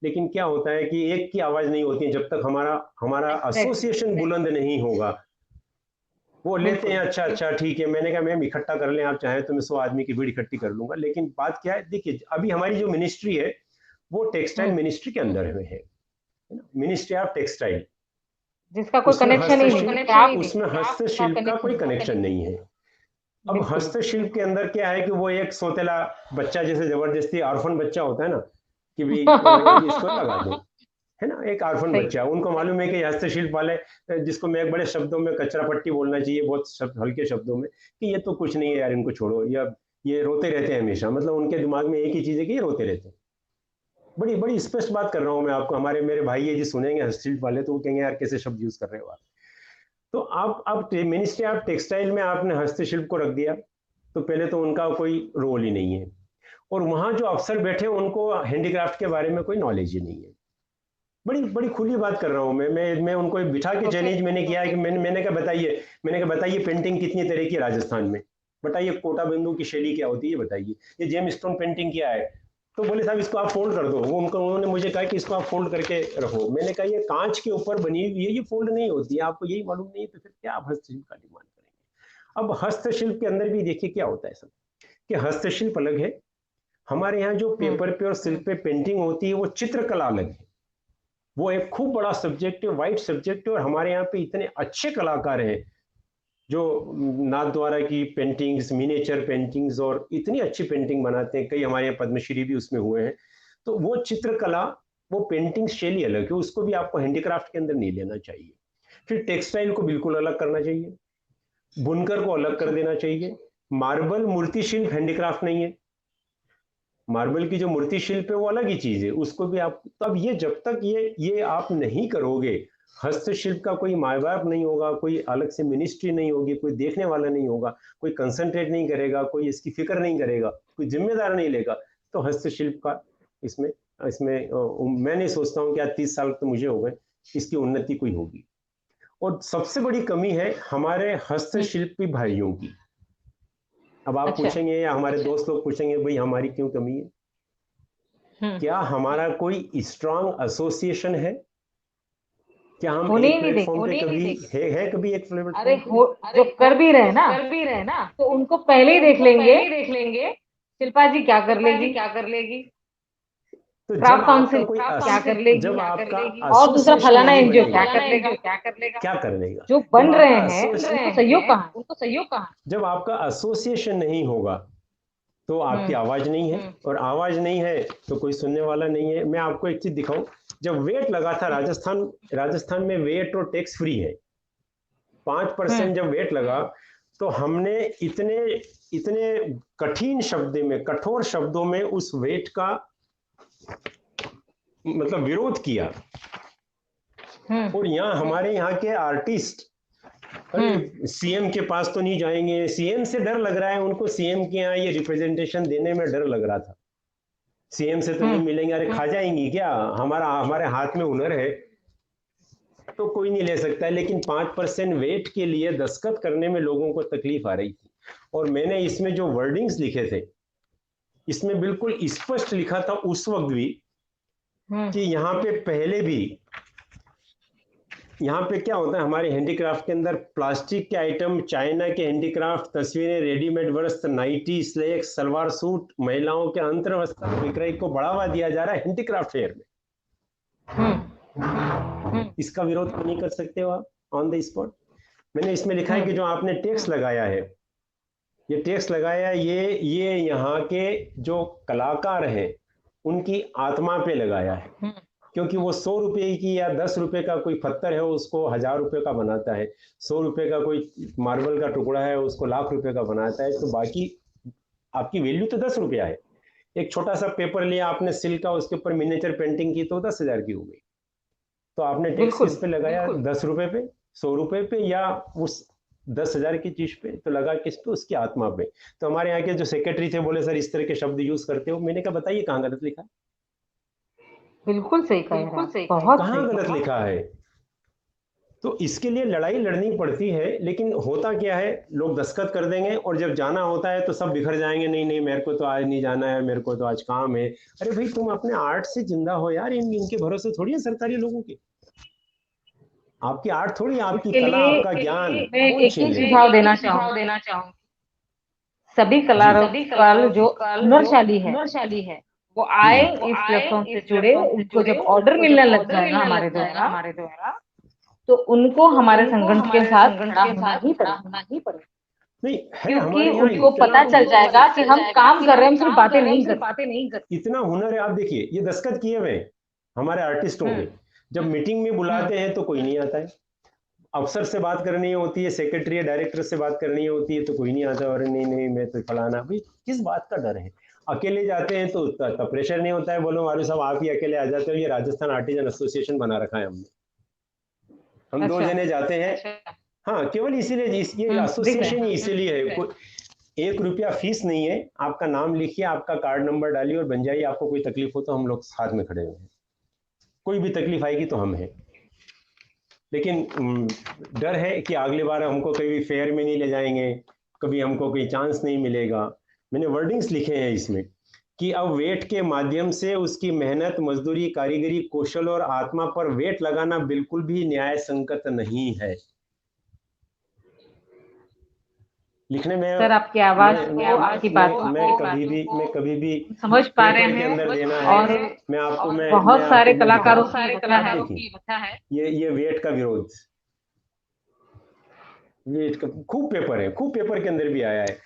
लेकिन क्या होता है कि एक की आवाज नहीं होती जब तक हमारा हमारा एग्जैक्टली। एसोसिएशन बुलंद नहीं होगा। वो लेते बिल्कुल। हैं, अच्छा अच्छा ठीक है, मैंने कहा मैम इकट्ठा कर लें, आप चाहें तो मैं 100 आदमी की भीड़ इकट्ठी कर लूंगा। लेकिन बात क्या है, देखिए अभी हमारी जो मिनिस्ट्री है वो टेक्सटाइल हम्म। मिनिस्ट्री के अंदर में है, मिनिस्ट्री ऑफ टेक्सटाइल। जिसका कोई उसमें कनेक्शन ही नहीं, हस्तशिल्प, क्राफ्ट उसमें हस्तशिल्प का कोई कनेक्शन नहीं है। अब बिल्कुल। हस्तशिल्प के अंदर क्या है कि वो एक सोतेला बच्चा, जैसे जबरदस्ती ऑर्फन बच्चा होता है ना, कि भी इसको लगा दो, है ना, एक ऑर्फन सही। बच्चा, उनको मालूम है कि हस्तशिल्प वाले, जिसको मैं एक बड़े शब्दों में कचरा पट्टी बोलना चाहिए, बहुत हल्के शब्दों में, कि ये तो कुछ नहीं है यार, इनको छोड़ो, या ये रोते रहते हैं हमेशा, मतलब उनके दिमाग में एक ही चीज है कि ये रोते रहते हैं। बड़ी बड़ी स्पष्ट बात कर रहा हूँ मैं आपको, हमारे मेरे भाई है जी सुनेंगे हस्तशिल्प वाले, तो वो कहेंगे यार कैसे शब्द यूज कर रहे हो आप। तो आप मिनिस्ट्री ऑफ टेक्सटाइल में आपने हस्तशिल्प को रख दिया, तो पहले तो उनका कोई रोल ही नहीं है, और वहां जो अफसर बैठे उनको हैंडीक्राफ्ट के बारे में कोई नॉलेज ही नहीं है। बड़ी बड़ी खुली बात कर रहा हूँ मैं उनको बिठा के ओके। चैलेंज मैंने किया है कि मैंने कहा बताइए पेंटिंग कितनी तरह की है राजस्थान में, बताइए कोटा बिंदु की शैली क्या होती है, ये बताइए, ये जेम स्टोन पेंटिंग क्या है। तो बोले साहब इसको आप फोल्ड कर दो, वो उन्होंने मुझे कहा कि इसको आप फोल्ड करके रखो। मैंने कहा ये कांच के ऊपर बनी हुई है, ये फोल्ड नहीं होती है, आपको यही मालूम नहीं है, तो फिर क्या आप हस्तशिल्प का डिमांड करेंगे। अब हस्तशिल्प के अंदर भी देखिए क्या होता है सब, कि हस्तशिल्प अलग है, हमारे यहाँ जो हम्म। पेपर पे और सिल्क पे पेंटिंग होती है वो चित्रकला अलग है। वो एक खूब बड़ा सब्जेक्ट है, वाइड सब्जेक्ट है, और हमारे यहाँ पे इतने अच्छे कलाकार हैं जो नाथ द्वारा की पेंटिंग्स, मिनिएचर पेंटिंग्स, और इतनी अच्छी पेंटिंग बनाते हैं, कई हमारे यहाँ पद्मश्री भी उसमें हुए हैं। तो वो चित्रकला, वो पेंटिंग शैली अलग है, उसको भी आपको हैंडीक्राफ्ट के अंदर नहीं लेना चाहिए। फिर टेक्सटाइल को बिल्कुल अलग करना चाहिए, बुनकर को अलग कर देना चाहिए। मार्बल मूर्ति शिल्प हैंडीक्राफ्ट नहीं है, मार्बल की जो मूर्ति शिल्प है वो अलग ही चीज है, उसको भी आप, तो अब ये जब तक ये आप नहीं करोगे, हस्तशिल्प का कोई माँ बाप नहीं होगा, कोई अलग से मिनिस्ट्री नहीं होगी, कोई देखने वाला नहीं होगा, कोई कंसंट्रेट नहीं करेगा, कोई इसकी फिक्र नहीं करेगा, कोई जिम्मेदार नहीं लेगा, तो हस्तशिल्प का इसमें इसमें मैं नहीं सोचता हूँ कि आज 30 साल तो मुझे हो गए, इसकी उन्नति कोई होगी। और सबसे बड़ी कमी है हमारे हस्तशिल्पी भाइयों की। अब आप अच्छा। पूछेंगे या हमारे दोस्त लोग पूछेंगे भाई हमारी क्यों कमी है, हम्म। क्या हमारा कोई स्ट्रांग एसोसिएशन है, क्या हम होने एक ही नहीं प्लेटफॉर्म पे देंगे। कभी है कभी एक अरे प्लेटफॉर्म पे। हो, जो कर भी रहे ना तो उनको पहले ही देख लेंगे, शिल्पा जी क्या कर लेगी। तो जब क्राफ्ट आपका काउंसिल कोई क्या कर लेगी, जब आपका और दूसरा एसोसिएशन फलाना नहीं एनजीओ बनेगा, क्या कर लेगा, क्या कर लेगा? जो जब बन रहे आपका हैं एसोसिएशन उनको सहयोग कहाँ? जब आपका एसोसिएशन नहीं होगा तो आपकी हम्म आवाज नहीं है, और आवाज नहीं है तो कोई सुनने वाला नहीं है। मैं आपको एक चीज दिखाऊं, जब वेट लगा था राजस्थान में वेट और टैक्स फ्री है, 5% जब वेट लगा तो हमने इतने इतने कठोर शब्दों में उस वेट का मतलब विरोध किया। और यहाँ हमारे यहाँ के आर्टिस्ट, अरे सीएम के पास तो नहीं जाएंगे, सीएम से डर लग रहा है उनको, सीएम के यहाँ ये रिप्रेजेंटेशन देने में डर लग रहा था, सीएम से तो नहीं मिलेंगे, अरे खा जाएंगी क्या, हमारे हाथ में हुनर है तो कोई नहीं ले सकता है। लेकिन 5% वेट के लिए दस्तखत करने में लोगों को तकलीफ आ रही थी। और मैंने इसमें जो वर्डिंग्स लिखे थे, इसमें बिल्कुल स्पष्ट लिखा था उस वक्त भी कि यहाँ पे पहले भी, यहाँ पे क्या होता है हमारे हैंडीक्राफ्ट के अंदर, प्लास्टिक के आइटम, चाइना के हैंडीक्राफ्ट, तस्वीरें, रेडीमेड वस्त्र, नाइटी, स्लेक, सलवार सूट, महिलाओं के अंतर्वस्त्र विक्रय को बढ़ावा दिया जा रहा है हैंडीक्राफ्ट फेयर में। इसका विरोध क्यों नहीं कर सकते हो आप ऑन द स्पॉट? मैंने इसमें लिखा है कि जो आपने टैक्स लगाया है, ये टैक्स लगाया, ये यहाँ के जो कलाकार हैं उनकी आत्मा पे लगाया है, क्योंकि वो 100 रुपए की या 10 रुपए का कोई पत्थर है उसको 1000 रुपए का बनाता है, 100 रुपए का कोई मार्बल का टुकड़ा है उसको लाख रुपए का बनाता है, तो बाकी आपकी वैल्यू तो 10 रुपया है। एक छोटा सा पेपर लिया आपने सिल्क का, उसके ऊपर मिनिएचर पेंटिंग की तो 10,000 की हो गई। तो आपने टैक्स किस पे लगाया? 10 रुपए पे, 100 रुपए पे, या उस 10,000 की चीज पे? तो लगा किस पे? उसकी आत्मा पे। तो हमारे यहाँ के जो सेक्रेटरी थे बोले सर इस तरह के शब्द यूज करते हो, मैंने कहा बताइए कहाँ गलत लिखा है? बिल्कुल सही कह रहे हैं, बहुत कहाँ सही। गलत लिखा है? तो इसके लिए लड़ाई लड़नी पड़ती है, लेकिन होता क्या है, लोग दस्तखत कर देंगे और जब जाना होता है तो सब बिखर जाएंगे, नहीं नहीं मेरे को तो आज नहीं जाना है, मेरे को तो आज काम है। अरे भाई तुम अपने आर्ट से जिंदा हो यार, इनके भरोसे थोड़ी है सरकारी लोगों के। आपकी आर्ट थोड़ी, आपकी इसके कला, लिए आपका ज्ञान मैं कौन एक छीन ही लेगा? सुझाव देना चाहूंगी, सभी कलाकार जो हुनरशाली है वो आए, इस प्लेटफॉर्म से जुड़े, उनको जब ऑर्डर मिलने लग जाएगा हमारे द्वारा तो उनको हमारे संगठन के साथ खड़ा होना ही पड़ेगा, नहीं है क्योंकि हमारे यहाँ उनको पता चल जाएगा कि हम काम कर रहे हैं, हम सिर्फ बातें नहीं कर रहे। इतना हुनर है। आप देखिए ये दस्तखत किए हुए हमारे आर्टिस्टों के, जब मीटिंग में बुलाते हैं तो कोई नहीं आता है, अफसर से बात करनी होती है, सेक्रेटरी या डायरेक्टर से बात करनी होती है तो कोई नहीं आता, और नहीं नहीं मैं तो फलाना। भाई किस बात का डर है? अकेले जाते हैं तो उतना प्रेशर नहीं होता है, बोलो मारू साहब आप ही अकेले आ जाते हो, ये राजस्थान आर्टिजन एसोसिएशन बना रखा है हमने, हम दो जने जाते हैं। हाँ केवल इसीलिए, ये एसोसिएशन ही इसीलिए है, कोई 1 रुपया फीस नहीं है, आपका नाम लिखिए, आपका कार्ड नंबर डालिए और बन जाइए। आपको कोई तकलीफ हो तो हम लोग साथ में खड़े हुए हैं, कोई भी तकलीफ आएगी तो हम हैं। लेकिन डर है कि अगली बार हमको कभी फेयर में नहीं ले जाएंगे, कभी हमको कोई चांस नहीं मिलेगा। मैंने वर्डिंग्स लिखे हैं इसमें कि अब वेट के माध्यम से उसकी मेहनत, मजदूरी, कारीगरी, कौशल और आत्मा पर वेट लगाना बिल्कुल भी न्याय संगत नहीं है। लिखने में सर आपकी आवाज को, आपकी बात मैं कभी भी समझ पा रहे पेपर के अंदर हैं, देना और है, मैं आपको बहुत सारे कलाकारों दिखाऊं। की वजह है। देखिए ये वेट का विरोध, वेट का खूब पेपर है, खूब पेपर के अंदर भी आया है।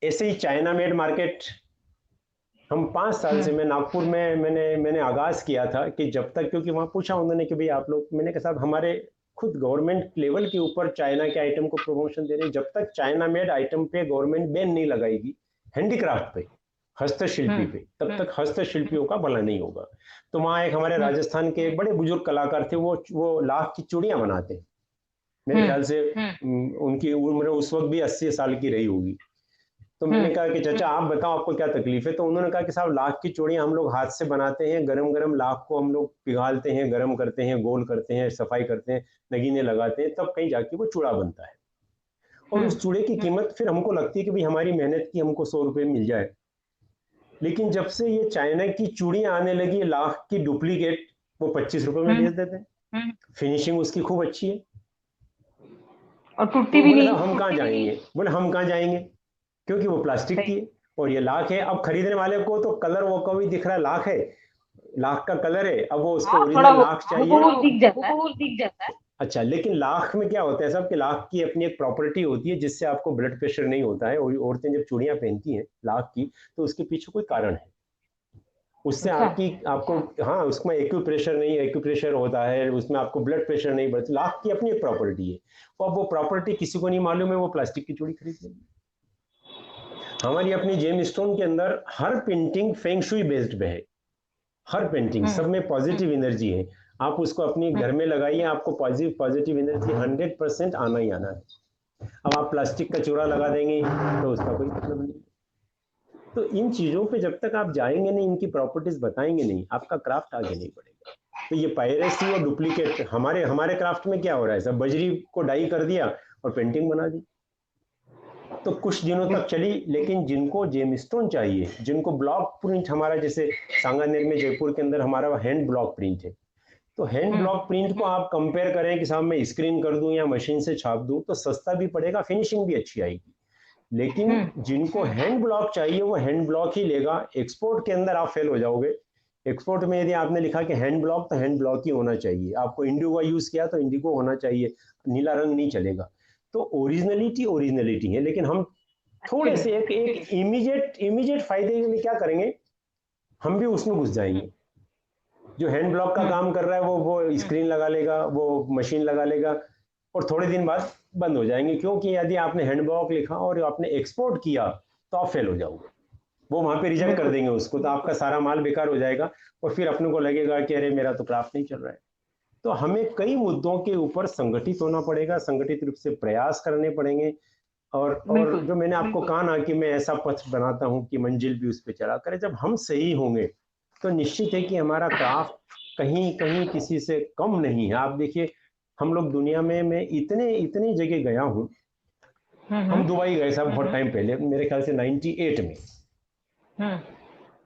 ऐसे ही चाइना मेड मार्केट, हम 5 साल से, मैं नागपुर में मैंने आगाज किया था कि जब तक, क्योंकि वहां पूछा उन्होंने कि भाई आप लोग, मैंने कहा साहब हमारे खुद गवर्नमेंट लेवल के ऊपर चाइना के आइटम को प्रमोशन दे रहे हैं, जब तक चाइना मेड आइटम पे गवर्नमेंट बैन नहीं लगाएगी, हैंडीक्राफ्ट पे, हस्तशिल्पी पे, तब तक हस्तशिल्पियों का भला नहीं होगा। तो वहाँ एक हमारे राजस्थान के बड़े बुजुर्ग कलाकार थे, वो लाख की चूड़ियां बनाते हैं, मेरे ख्याल से उनकी उम्र उस वक्त भी 80 साल की रही होगी। तो मैंने कहा कि चाचा आप बताओ आपको क्या तकलीफ है? तो उन्होंने कहा कि साहब लाख की चूड़ियां हम लोग हाथ से बनाते हैं, गरम गरम लाख को हम लोग पिघालते हैं, गरम करते हैं, गोल करते हैं, सफाई करते हैं, नगीने लगाते हैं, तब कहीं जाके वो चूड़ा बनता है। और उस चूड़े की कीमत फिर हमको लगती है कि भाई हमारी मेहनत की हमको 100 रुपए मिल जाए। लेकिन जब से ये चाइना की चूड़ियां आने लगी लाख की डुप्लीकेट, वो 25 रुपए में बेच देते हैं, फिनिशिंग उसकी खूब अच्छी है, और टूटती तो भी बोले नहीं। साहब हम कहाँ जाएंगे, बोले हम कहाँ जाएंगे, क्योंकि वो प्लास्टिक की है और ये लाख है। अब खरीदने वाले को तो कलर वो कभी दिख रहा है लाख है, लाख का कलर है, अब वो उसको हाँ, थोड़ा ओरिजिनल लाख चाहिए, हुबहू दिख जाता है। वो दिख जाता है। अच्छा, लेकिन लाख में क्या होता है साहब कि लाख की अपनी एक प्रॉपर्टी होती है जिससे आपको ब्लड प्रेशर नहीं होता है। और औरतें जब चूड़ियां पहनती हैं लाख की, तो उसके पीछे कोई कारण है, उससे अच्छा, आपकी आपको, हाँ, उसमें एक्यूप्रेशर नहीं, एक्यूप्रेशर होता है, उसमें आपको ब्लड प्रेशर नहीं बढ़ता। लाख की अपनी एक प्रॉपर्टी है, तो अब वो प्रॉपर्टी किसी को नहीं मालूम है, वो प्लास्टिक की चूड़ी खरीद लेगी। हमारी अपनी जेम स्टोन के अंदर हर पेंटिंग फेंग शुई बेस्ड है, हर पेंटिंग सब में पॉजिटिव एनर्जी है। आप उसको अपने घर में लगाइए, आपको पॉजिटिव पॉजिटिव एनर्जी 100% आना ही आना है। अब आप प्लास्टिक का चूड़ा लगा देंगे तो उसका कोई मतलब नहीं। तो इन चीजों पे जब तक आप जाएंगे नहीं, इनकी प्रॉपर्टीज बताएंगे नहीं, आपका क्राफ्ट आगे नहीं बढ़ेगा। तो ये पायरेसी और डुप्लीकेट, हमारे हमारे क्राफ्ट में क्या हो रहा है, सब बजरी को डाई कर दिया और पेंटिंग बना दी, तो कुछ दिनों तक चली। लेकिन जिनको जेमस्टोन चाहिए, जिनको ब्लॉक प्रिंट, हमारा जैसे सांगानेर में जयपुर के अंदर हमारा हैंड ब्लॉक प्रिंट है, तो हैंड ब्लॉक प्रिंट को आप कंपेयर करें कि साहब मैं स्क्रीन कर दूं या मशीन से छाप दूं, तो सस्ता भी पड़ेगा, फिनिशिंग भी अच्छी आएगी। लेकिन जिनको हैंड ब्लॉक चाहिए वो हैंड ब्लॉक ही लेगा। एक्सपोर्ट के अंदर आप फेल हो जाओगे। एक्सपोर्ट में यदि आपने लिखा कि हैंड ब्लॉक, तो हैंड ब्लॉक ही होना चाहिए। आपको इंडिगो का यूज किया तो इंडिगो होना चाहिए, नीला रंग नहीं चलेगा। तो ओरिजिनलिटी ओरिजिनलिटी है, लेकिन हम थोड़े से एक एक इमीडिएट फायदे के लिए क्या करेंगे, हम भी उसमें घुस जाएंगे। जो हैंड ब्लॉक का काम कर रहा है वो स्क्रीन लगा लेगा, वो मशीन लगा लेगा, और थोड़े दिन बाद बंद हो जाएंगे। क्योंकि यदि आपने हैंड ब्लॉक लिखा और आपने एक्सपोर्ट किया तो आप फेल हो जाओगे, वो वहां पे रिजेक्ट कर देंगे उसको, तो आपका सारा माल बेकार हो जाएगा, और फिर अपने को लगेगा कि अरे मेरा तो क्राफ्ट नहीं चल रहा है। तो हमें कई मुद्दों के ऊपर संगठित होना पड़ेगा, संगठित रूप से प्रयास करने पड़ेंगे। और जो मैंने आपको कहा ना कि मैं ऐसा पथ बनाता हूं कि मंजिल भी उस पर चला करे, जब हम सही होंगे तो निश्चित है कि हमारा क्राफ्ट कहीं कहीं किसी से कम नहीं है। आप देखिए, हम लोग दुनिया में, मैं इतने इतनी जगह गया हूँ। हम दुबई गए साहब बहुत टाइम पहले, मेरे ख्याल से 98 में।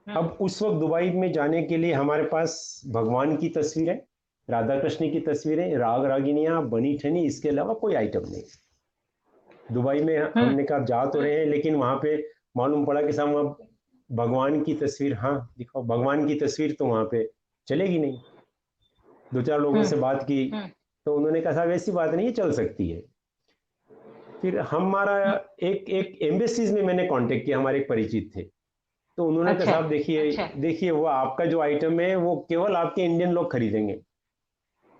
अब उस वक्त दुबई में जाने के लिए हमारे पास भगवान की तस्वीरें, राधा कृष्ण की तस्वीरें, राग रागिनियां, बनी ठनी, इसके अलावा कोई आइटम नहीं। दुबई में हमने कहा जा तो रहे हैं, लेकिन वहां पे मालूम पड़ा कि साहब अब भगवान की तस्वीर, हाँ दिखाओ भगवान की तस्वीर, तो वहां पे चलेगी नहीं। दो चार लोगों से बात की तो उन्होंने कहा साहब ऐसी बात नहीं है, चल सकती है। फिर हमारा एक एक एम्बेसीज में मैंने कांटेक्ट किया, हमारे एक परिचित थे, तो उन्होंने कहा साहब देखिए देखिए, वो आपका जो आइटम है वो केवल आपके इंडियन लोग खरीदेंगे।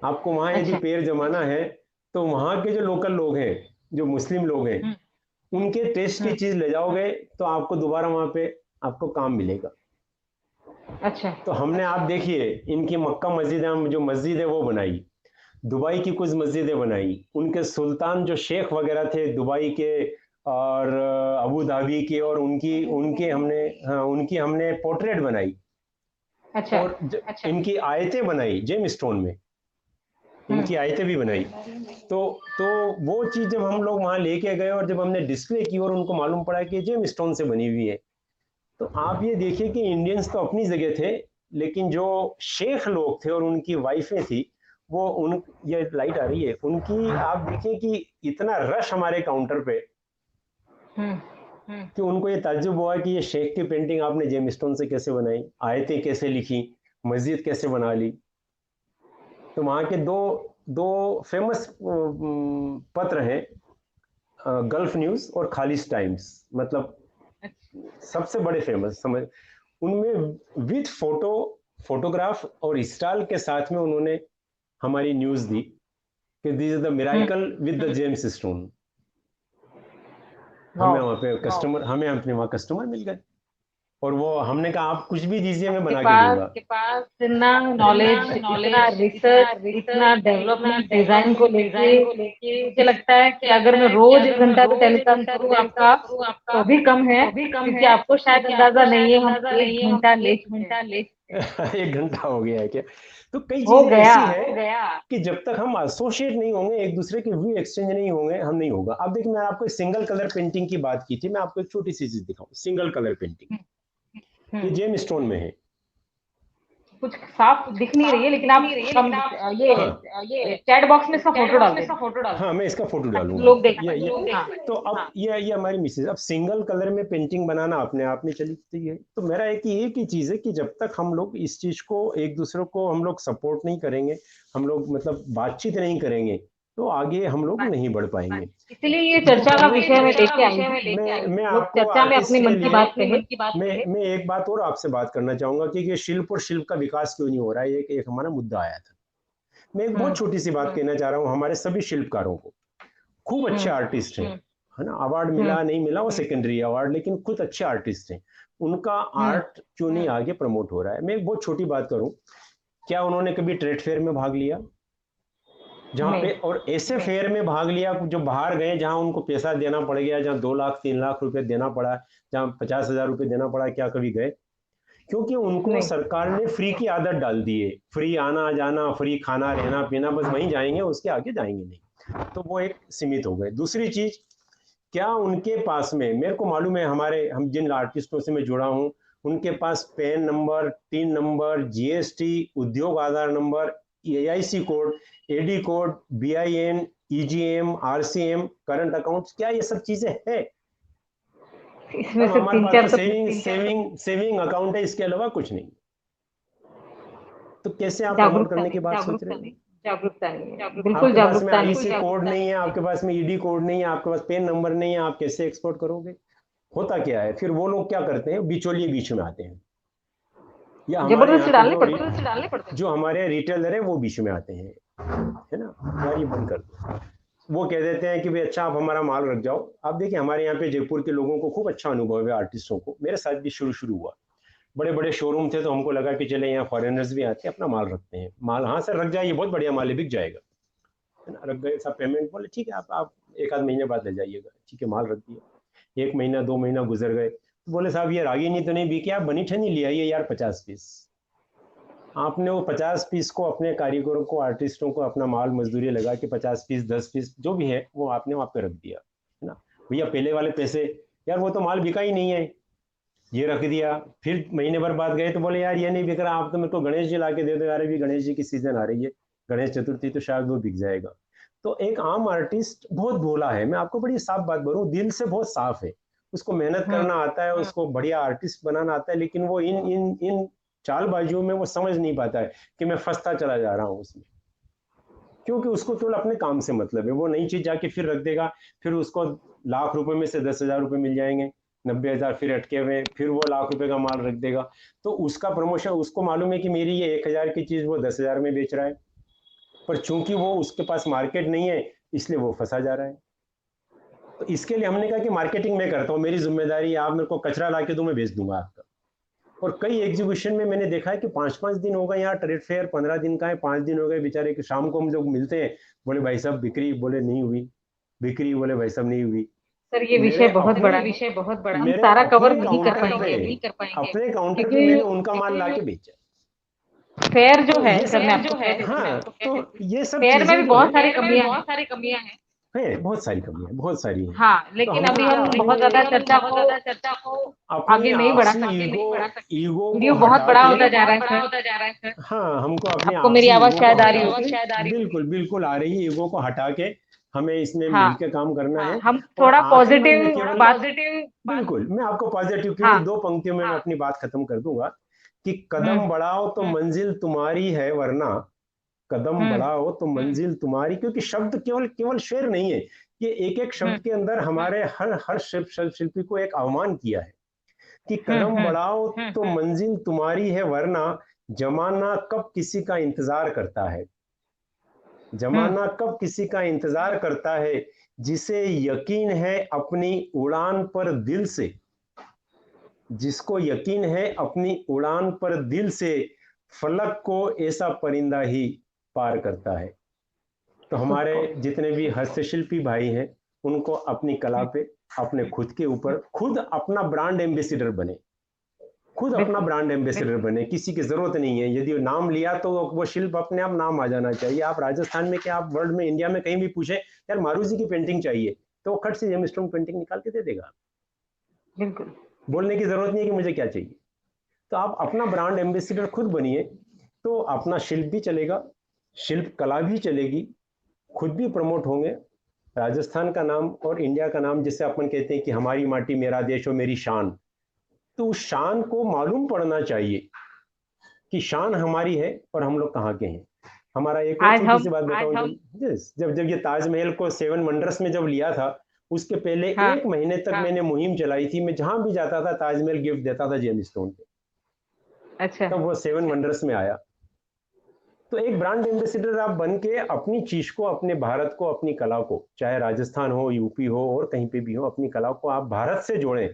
आपको वहां यदि पैर जमाना है तो वहां के जो लोकल लोग हैं, जो मुस्लिम लोग हैं, उनके टेस्ट की चीज ले जाओगे तो आपको दोबारा वहां पे आपको काम मिलेगा। अच्छा। तो हमने, आप देखिए, इनकी मक्का मस्जिद, जो मस्जिद है वो बनाई, दुबई की कुछ मस्जिदें बनाई, उनके सुल्तान जो शेख वगैरह थे दुबई के और अबू धाबी के, और उनकी उनके हमने, हाँ, उनकी हमने पोर्ट्रेट बनाई। अच्छा। और इनकी आयतें बनाई जेम स्टोन में, इनकी आयतें भी बनाई। तो वो चीज जब हम लोग वहां लेके गए और जब हमने डिस्प्ले की और उनको मालूम पड़ा कि जेम स्टोन से बनी हुई है, तो आप ये देखिए कि इंडियंस तो अपनी जगह थे, लेकिन जो शेख लोग थे और उनकी वाइफें थी, वो उन, ये लाइट आ रही है उनकी, आप देखिए कि इतना रश हमारे काउंटर पे कि उनको ये ताज्जुब हुआ कि ये शेख की पेंटिंग आपने जेम स्टोन से कैसे बनाई, आयतें कैसे लिखी, मस्जिद कैसे बना ली। तो वहाँ के दो दो फेमस पत्र हैं, गल्फ न्यूज और खालिज टाइम्स, मतलब सबसे बड़े फेमस समझ। उनमें विद फोटोग्राफ और स्टाइल के साथ में उन्होंने हमारी न्यूज दी कि this is the miracle with the James stone. हमें वहाँ पे कस्टमर, हमें अपने वहाँ कस्टमर मिल गए, और वो हमने कहा आप कुछ भी दीजिए मैं आपके बना के पास दूंगा। इतना नॉलेज, इतना रिसर्च, इतना डेवलपमेंट डिजाइन को लेके, मुझे लगता है कि अगर मैं रोज 1 घंटा भी टेलीकास्ट करूँ आपका तो भी कम है, क्योंकि आपको शायद अंदाजा नहीं है हम 1 घंटा ले चुके हैं। 1 घंटा हो गया है क्या? तो कई हो चीजें गया। ऐसी है कि जब तक हम एसोसिएट नहीं होंगे, एक दूसरे के व्यू एक्सचेंज नहीं होंगे, हम नहीं होगा। अब देखिए, मैं आपको सिंगल कलर पेंटिंग की बात की थी, मैं आपको एक छोटी सी चीज दिखाऊं, सिंगल कलर पेंटिंग, ये जेम स्टोन में है। कुछ साफ दिख नहीं रही है, लेकिन आप ये चैट बॉक्स में इसका फोटो डाल देना। हाँ, मैं इसका फोटो डालूंगा। लोग देख हाँ, तो अब ये हमारी मिसेज, अब सिंगल कलर में पेंटिंग बनाना अपने आप में चलती है। तो मेरा एक ही चीज है कि जब तक हम लोग इस चीज को एक दूसरे को हम लोग सपोर्ट नहीं करेंगे, हम लोग मतलब बातचीत नहीं करेंगे, तो आगे हम लोग नहीं बढ़ पाएंगे। इसलिए ये चर्चा का विषय में लेके आई हूँ। मैं लोग आपको चर्चा में अपनी मन की बात कहे। मैं एक बात और आपसे बात करना चाहूंगा कि ये शिल्प और शिल्प का विकास क्यों नहीं हो रहा है। एक हमारा मुद्दा आया था। मैं एक बहुत छोटी सी बात कहना चाह रहा हूँ हमारे सभी शिल्पकारों को। खूब अच्छे आर्टिस्ट हैं, है ना, अवार्ड मिला नहीं मिला वो सेकेंडरी अवार्ड, लेकिन खुद अच्छे आर्टिस्ट हैं। उनका आर्ट क्यों नहीं आगे प्रमोट हो रहा है। मैं एक बहुत छोटी बात करूं, क्या उन्होंने कभी ट्रेड फेयर में भाग लिया जहाँ पे, और ऐसे फेयर में भाग लिया जो बाहर गए जहां उनको पैसा देना पड़ गया, जहां 2 लाख 3 लाख रुपए देना पड़ा, जहां 50,000 रुपए देना पड़ा, क्या कभी गए? क्योंकि उनको सरकार ने फ्री की आदत डाल दी है। फ्री आना जाना, फ्री खाना रहना पीना, बस वहीं जाएंगे, उसके आगे जाएंगे नहीं। तो वो एक सीमित हो गए। दूसरी चीज, क्या उनके पास में, मेरे को मालूम है हम जिन आर्टिस्टों से मैं जुड़ा हूं, उनके पास PAN number, TIN number, GST, Udyog Aadhaar number, AIC code, AD code, BIN, EGM, RCM, current accounts, क्या ये सब चीजें हैं? इसमें से हमारे 3-4 पास तो सेविंग अकाउंट है, इसके अलावा कुछ नहीं। तो कैसे आप प्रमोट जागरूकता करने की नहीं, बात सोच रहे हैं? जागरूकता नहीं है, बिल्कुल आपके पास में जागरूकता आईसी नहीं। कोड नहीं है, आपके पास में ईडी कोड नहीं है, आपके पास पेन नंबर नहीं है, आप कैसे एक्सपोर्ट करोगे? होता क्या है फिर, वो लोग क्या करते हैं, बिचौलिए बीच में आते हैं, या हमारे यहाँ जबरदस्ती पे डालने पड़ते हैं। जो हमारे रिटेलर है वो बीच में आते हैं, है ना, यार ये बंद कर दो। वो कह देते हैं कि भाई अच्छा आप हमारा माल रख जाओ। आप देखिए हमारे यहाँ पे जयपुर के लोगों को खूब अच्छा अनुभव है, आर्टिस्टों को, मेरे साथ भी शुरू शुरू हुआ। बड़े बड़े शोरूम थे तो हमको लगा कि चले यहाँ फॉरेनर्स भी आते हैं, अपना माल रखते हैं। माल, हाँ सर रख जाइए, बहुत बढ़िया माल है, बिक जाएगा, है ना। रख गए, सब पेमेंट बोले ठीक है, आप एक आध महीने बाद ले जाइएगा। ठीक है, माल रख दिया। 1 महीना 2 महीना गुजर गए, तो बोले साहब ये रागी नहीं तो नहीं बिके, आप बनी ठनी ले आइए यार 50 पीस। आपने वो 50 पीस को अपने कारीगरों को, आर्टिस्टों को, अपना माल मजदूरी लगा के 50 पीस 10 पीस जो भी है वो आपने वहां पे रख दिया, है ना। भैया पहले वाले पैसे, यार वो तो माल बिका ही नहीं है, ये रख दिया। फिर महीने भर बाद गए तो बोले यार ये नहीं बिक रहा, आप तो मेरे को गणेश जी ला के दे दो यार, अभी गणेश जी की सीजन आ रही है, गणेश चतुर्थी, तो शायद वो बिक जाएगा। तो एक आम आर्टिस्ट बहुत भोला है, मैं आपको बड़ी साफ बात बोलूं, दिल से बहुत साफ है, उसको मेहनत करना आता है, उसको बढ़िया आर्टिस्ट बनाना आता है, लेकिन वो इन इन इन चालबाजियों में वो समझ नहीं पाता है कि मैं फंसता चला जा रहा हूँ उसमें। क्योंकि उसको केवल अपने काम से मतलब है, वो नई चीज जाके फिर रख देगा, फिर उसको लाख रुपए में से 10,000 रुपए मिल जाएंगे, 90,000 फिर अटके हुए, फिर वो लाख रुपए का माल रख देगा। तो उसका प्रमोशन, उसको मालूम है कि मेरी ये 1,000 की चीज वो 10,000 में बेच रहा है, पर चूंकि वो उसके पास मार्केट नहीं है, इसलिए वो फंसा जा रहा है। तो इसके लिए हमने कहा कि मार्केटिंग मैं करता हूँ, मेरी जिम्मेदारी है, आप मेरे को कचरा ला के दो, मैं बेच दूंगा आपका। और कई एग्जीबिशन में मैंने देखा है कि 5-5 दिन हो गए, यहाँ ट्रेड फेयर 15 दिन का है, 5 दिन हो गए बेचारे कि शाम को हम लोग मिलते हैं, बोले भाई साहब बिक्री, बोले नहीं हुई, बिक्री, बोले भाई साहब नहीं हुई। सर ये विषय बहुत बड़ा है, हम मेरे सारा कवर अपने नहीं कर काउंटर पाएंगे पे, अपने काउंटर पे क्योंकि मैंने उनका माल ला के बेचा। फेयर जो तो है ये सर, मैं सब, आपको कह देती हाँ, हूँ, तो ये सब फेयर में भी चीजें जो बहुत है, सारी कमियां हैं। बहुत सारी कमियां, बहुत सारी हैं। हाँ, तो लेकिन हमको अभी क्या, हम बहुत ज्यादा चर्चा को अपनी आगे नहीं बढ़ा आपसी सकते। ईगो को वीडियो बहुत हटा बड़ा के, होता जा रहा है सर। हाँ, हमको अपने आपको मेरी आपसी आवाज ईगो को शायद आ रही हटा होगी। के, बिल्कुल बिल्कुल आ रही है, ईगो को हटा के हमें इसमें हाँ, मिलकर काम करना है। हम और थोड़ा आखिर में मैं पॉजिटिव केवल बात। बिल्कुल मैं आपको पॉजिटिव केवल हाँ, 2 पंक्तियों में मैं अपनी बात खत्म कर दूंगा कि कदम बढ़ाओ तो मंजिल तुम्हारी है वरना, कदम बढ़ाओ तो मंजिल तुम्हारी। क्योंकि शब्द केवल केवल शेर नहीं है, ये एक एक शब्द के अंदर हमारे हर हर शिल्पी को एक आह्वान किया है कि कदम बढ़ाओ तो मंजिल तुम्हारी है वरना, जमाना कब किसी का इंतजार करता है, जमाना कब किसी का इंतजार करता है, जिसे यकीन है अपनी उड़ान पर दिल से, जिसको यकीन है अपनी उड़ान पर दिल से, फलक को ऐसा परिंदा ही पार करता है। तो हमारे जितने भी हस्तशिल्पी भाई हैं, उनको अपनी कला पे, अपने खुद के ऊपर, खुद अपना ब्रांड एम्बेसिडर बने, खुद अपना ब्रांड एम्बेसडर बने। किसी की जरूरत नहीं है, यदि नाम लिया तो वो शिल्प अपने आप नाम आ जाना चाहिए। आप राजस्थान में क्या, आप वर्ल्ड में, इंडिया में कहीं भी पूछे यार मारू जी की पेंटिंग चाहिए, तो वो खट से जेम स्टोन पेंटिंग निकाल के दे देगा, बिल्कुल। बोलने की जरूरत नहीं है कि मुझे क्या चाहिए। तो आप अपना ब्रांड एम्बेसडर खुद बनिए। तो अपना शिल्प भी चलेगा, शिल्प कला भी चलेगी, खुद भी प्रमोट होंगे। राजस्थान का नाम और इंडिया का नाम, जिसे अपन कहते हैं कि हमारी माटी मेरा देश और मेरी शान, तो उस शान को मालूम पड़ना चाहिए कि शान हमारी है और हम लोग कहाँ के हैं। हमारा एक और छोटी सी बात बताऊं, जब जब ये ताजमहल को 7 वंडर्स में जब लिया था, उसके पहले 1 महीने तक मैंने मुहिम चलाई थी। मैं जहां भी जाता था ताजमहल गिफ्ट देता था जेम्स स्टोन पे। अच्छा। तब वो 7 वंडर्स में आया। तो एक ब्रांड एम्बेसडर आप बन के अपनी चीज को, अपने भारत को, अपनी कला को, चाहे राजस्थान हो, यूपी हो और कहीं पे भी हो, अपनी कला को आप भारत से जोड़ें,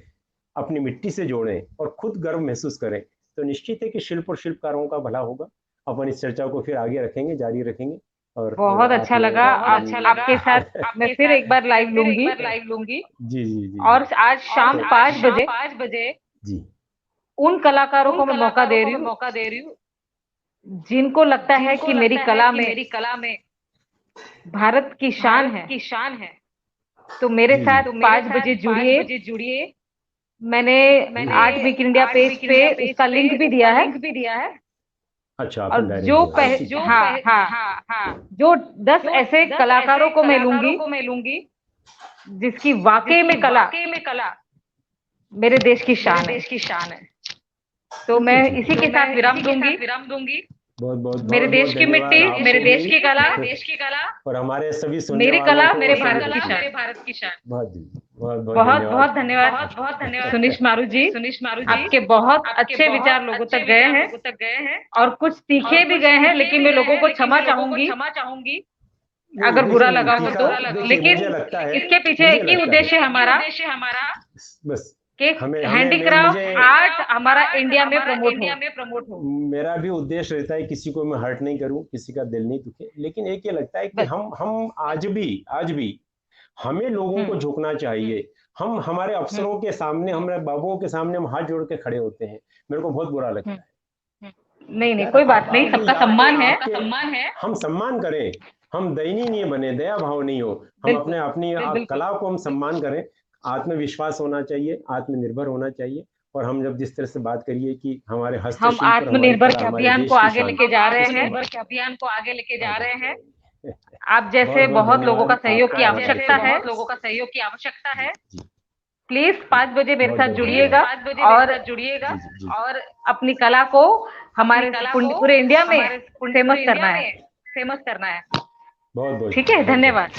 अपनी मिट्टी से जोड़ें और खुद गर्व महसूस करें, तो निश्चित है कि शिल्प और शिल्पकारों का भला होगा। अपन इस चर्चा को फिर आगे रखेंगे, जारी रखेंगे। और बहुत अच्छा लगा आपके साथ मैं फिर एक बार लाइव लूंगी। जी जी जी। और आज शाम 5 बजे जी उन कलाकारों को मैं मौका दे रही हूँ जिनको लगता है कि मेरी कला में भारत की शान है, तो मेरे साथ 5 बजे जुड़िए। मैंने art make in India page पे उसका लिंक भी दिया है। अच्छा, और जो 10 ऐसे कलाकारों को मैं लूंगी जिसकी वाकई में कला मेरे देश की शान है। तो मैं इसी के साथ विराम दूंगी। बहुत बहुत मेरे देश की मिट्टी, मेरे देश की कला और हमारे सभी सुनने मेरी वालों कला को मेरे भारत की शान। बहुत बहुत धन्यवाद सुनीश मारू जी। आपके बहुत अच्छे विचार लोगों तक गए हैं और कुछ तीखे भी गए हैं, लेकिन मैं लोगों को क्षमा चाहूंगी अगर बुरा लगा हो तो। लेकिन इसके पीछे एक ही उद्देश्य है हमारा बस कि हैंडीक्राफ्ट आर्ट हमारा इंडिया में प्रमोट हो। मेरा भी उद्देश्य रहता है किसी को मैं हर्ट नहीं करूं, किसी का दिल नहीं दुखे, लेकिन एक ये लगता है कि हम आज भी हमें लोगों को झुकना चाहिए। हम हमारे अफसरों के सामने, हमारे बाबुओं के सामने हम हाथ जोड़ के खड़े होते हैं, मेरे को बहुत बुरा लगता है। नहीं कोई बात नहीं, सबका सम्मान है। हम सम्मान करें, हम दयनीय नहीं बने, दया भाव नहीं हो, हम अपनी कला को हम सम्मान करें। आत्मविश्वास होना चाहिए, आत्मनिर्भर होना चाहिए। और हम जब जिस तरह से बात करिए कि हमारे हस्तशिल्प, हम आत्मनिर्भर के अभियान को आगे लेके जा रहे हैं। आप जैसे बहुत लोगों का सहयोग की आवश्यकता है। प्लीज 5 बजे मेरे साथ जुड़िएगा और अपनी कला को हमारे पूरे इंडिया में फेमस करना है। बहुत ठीक है, धन्यवाद।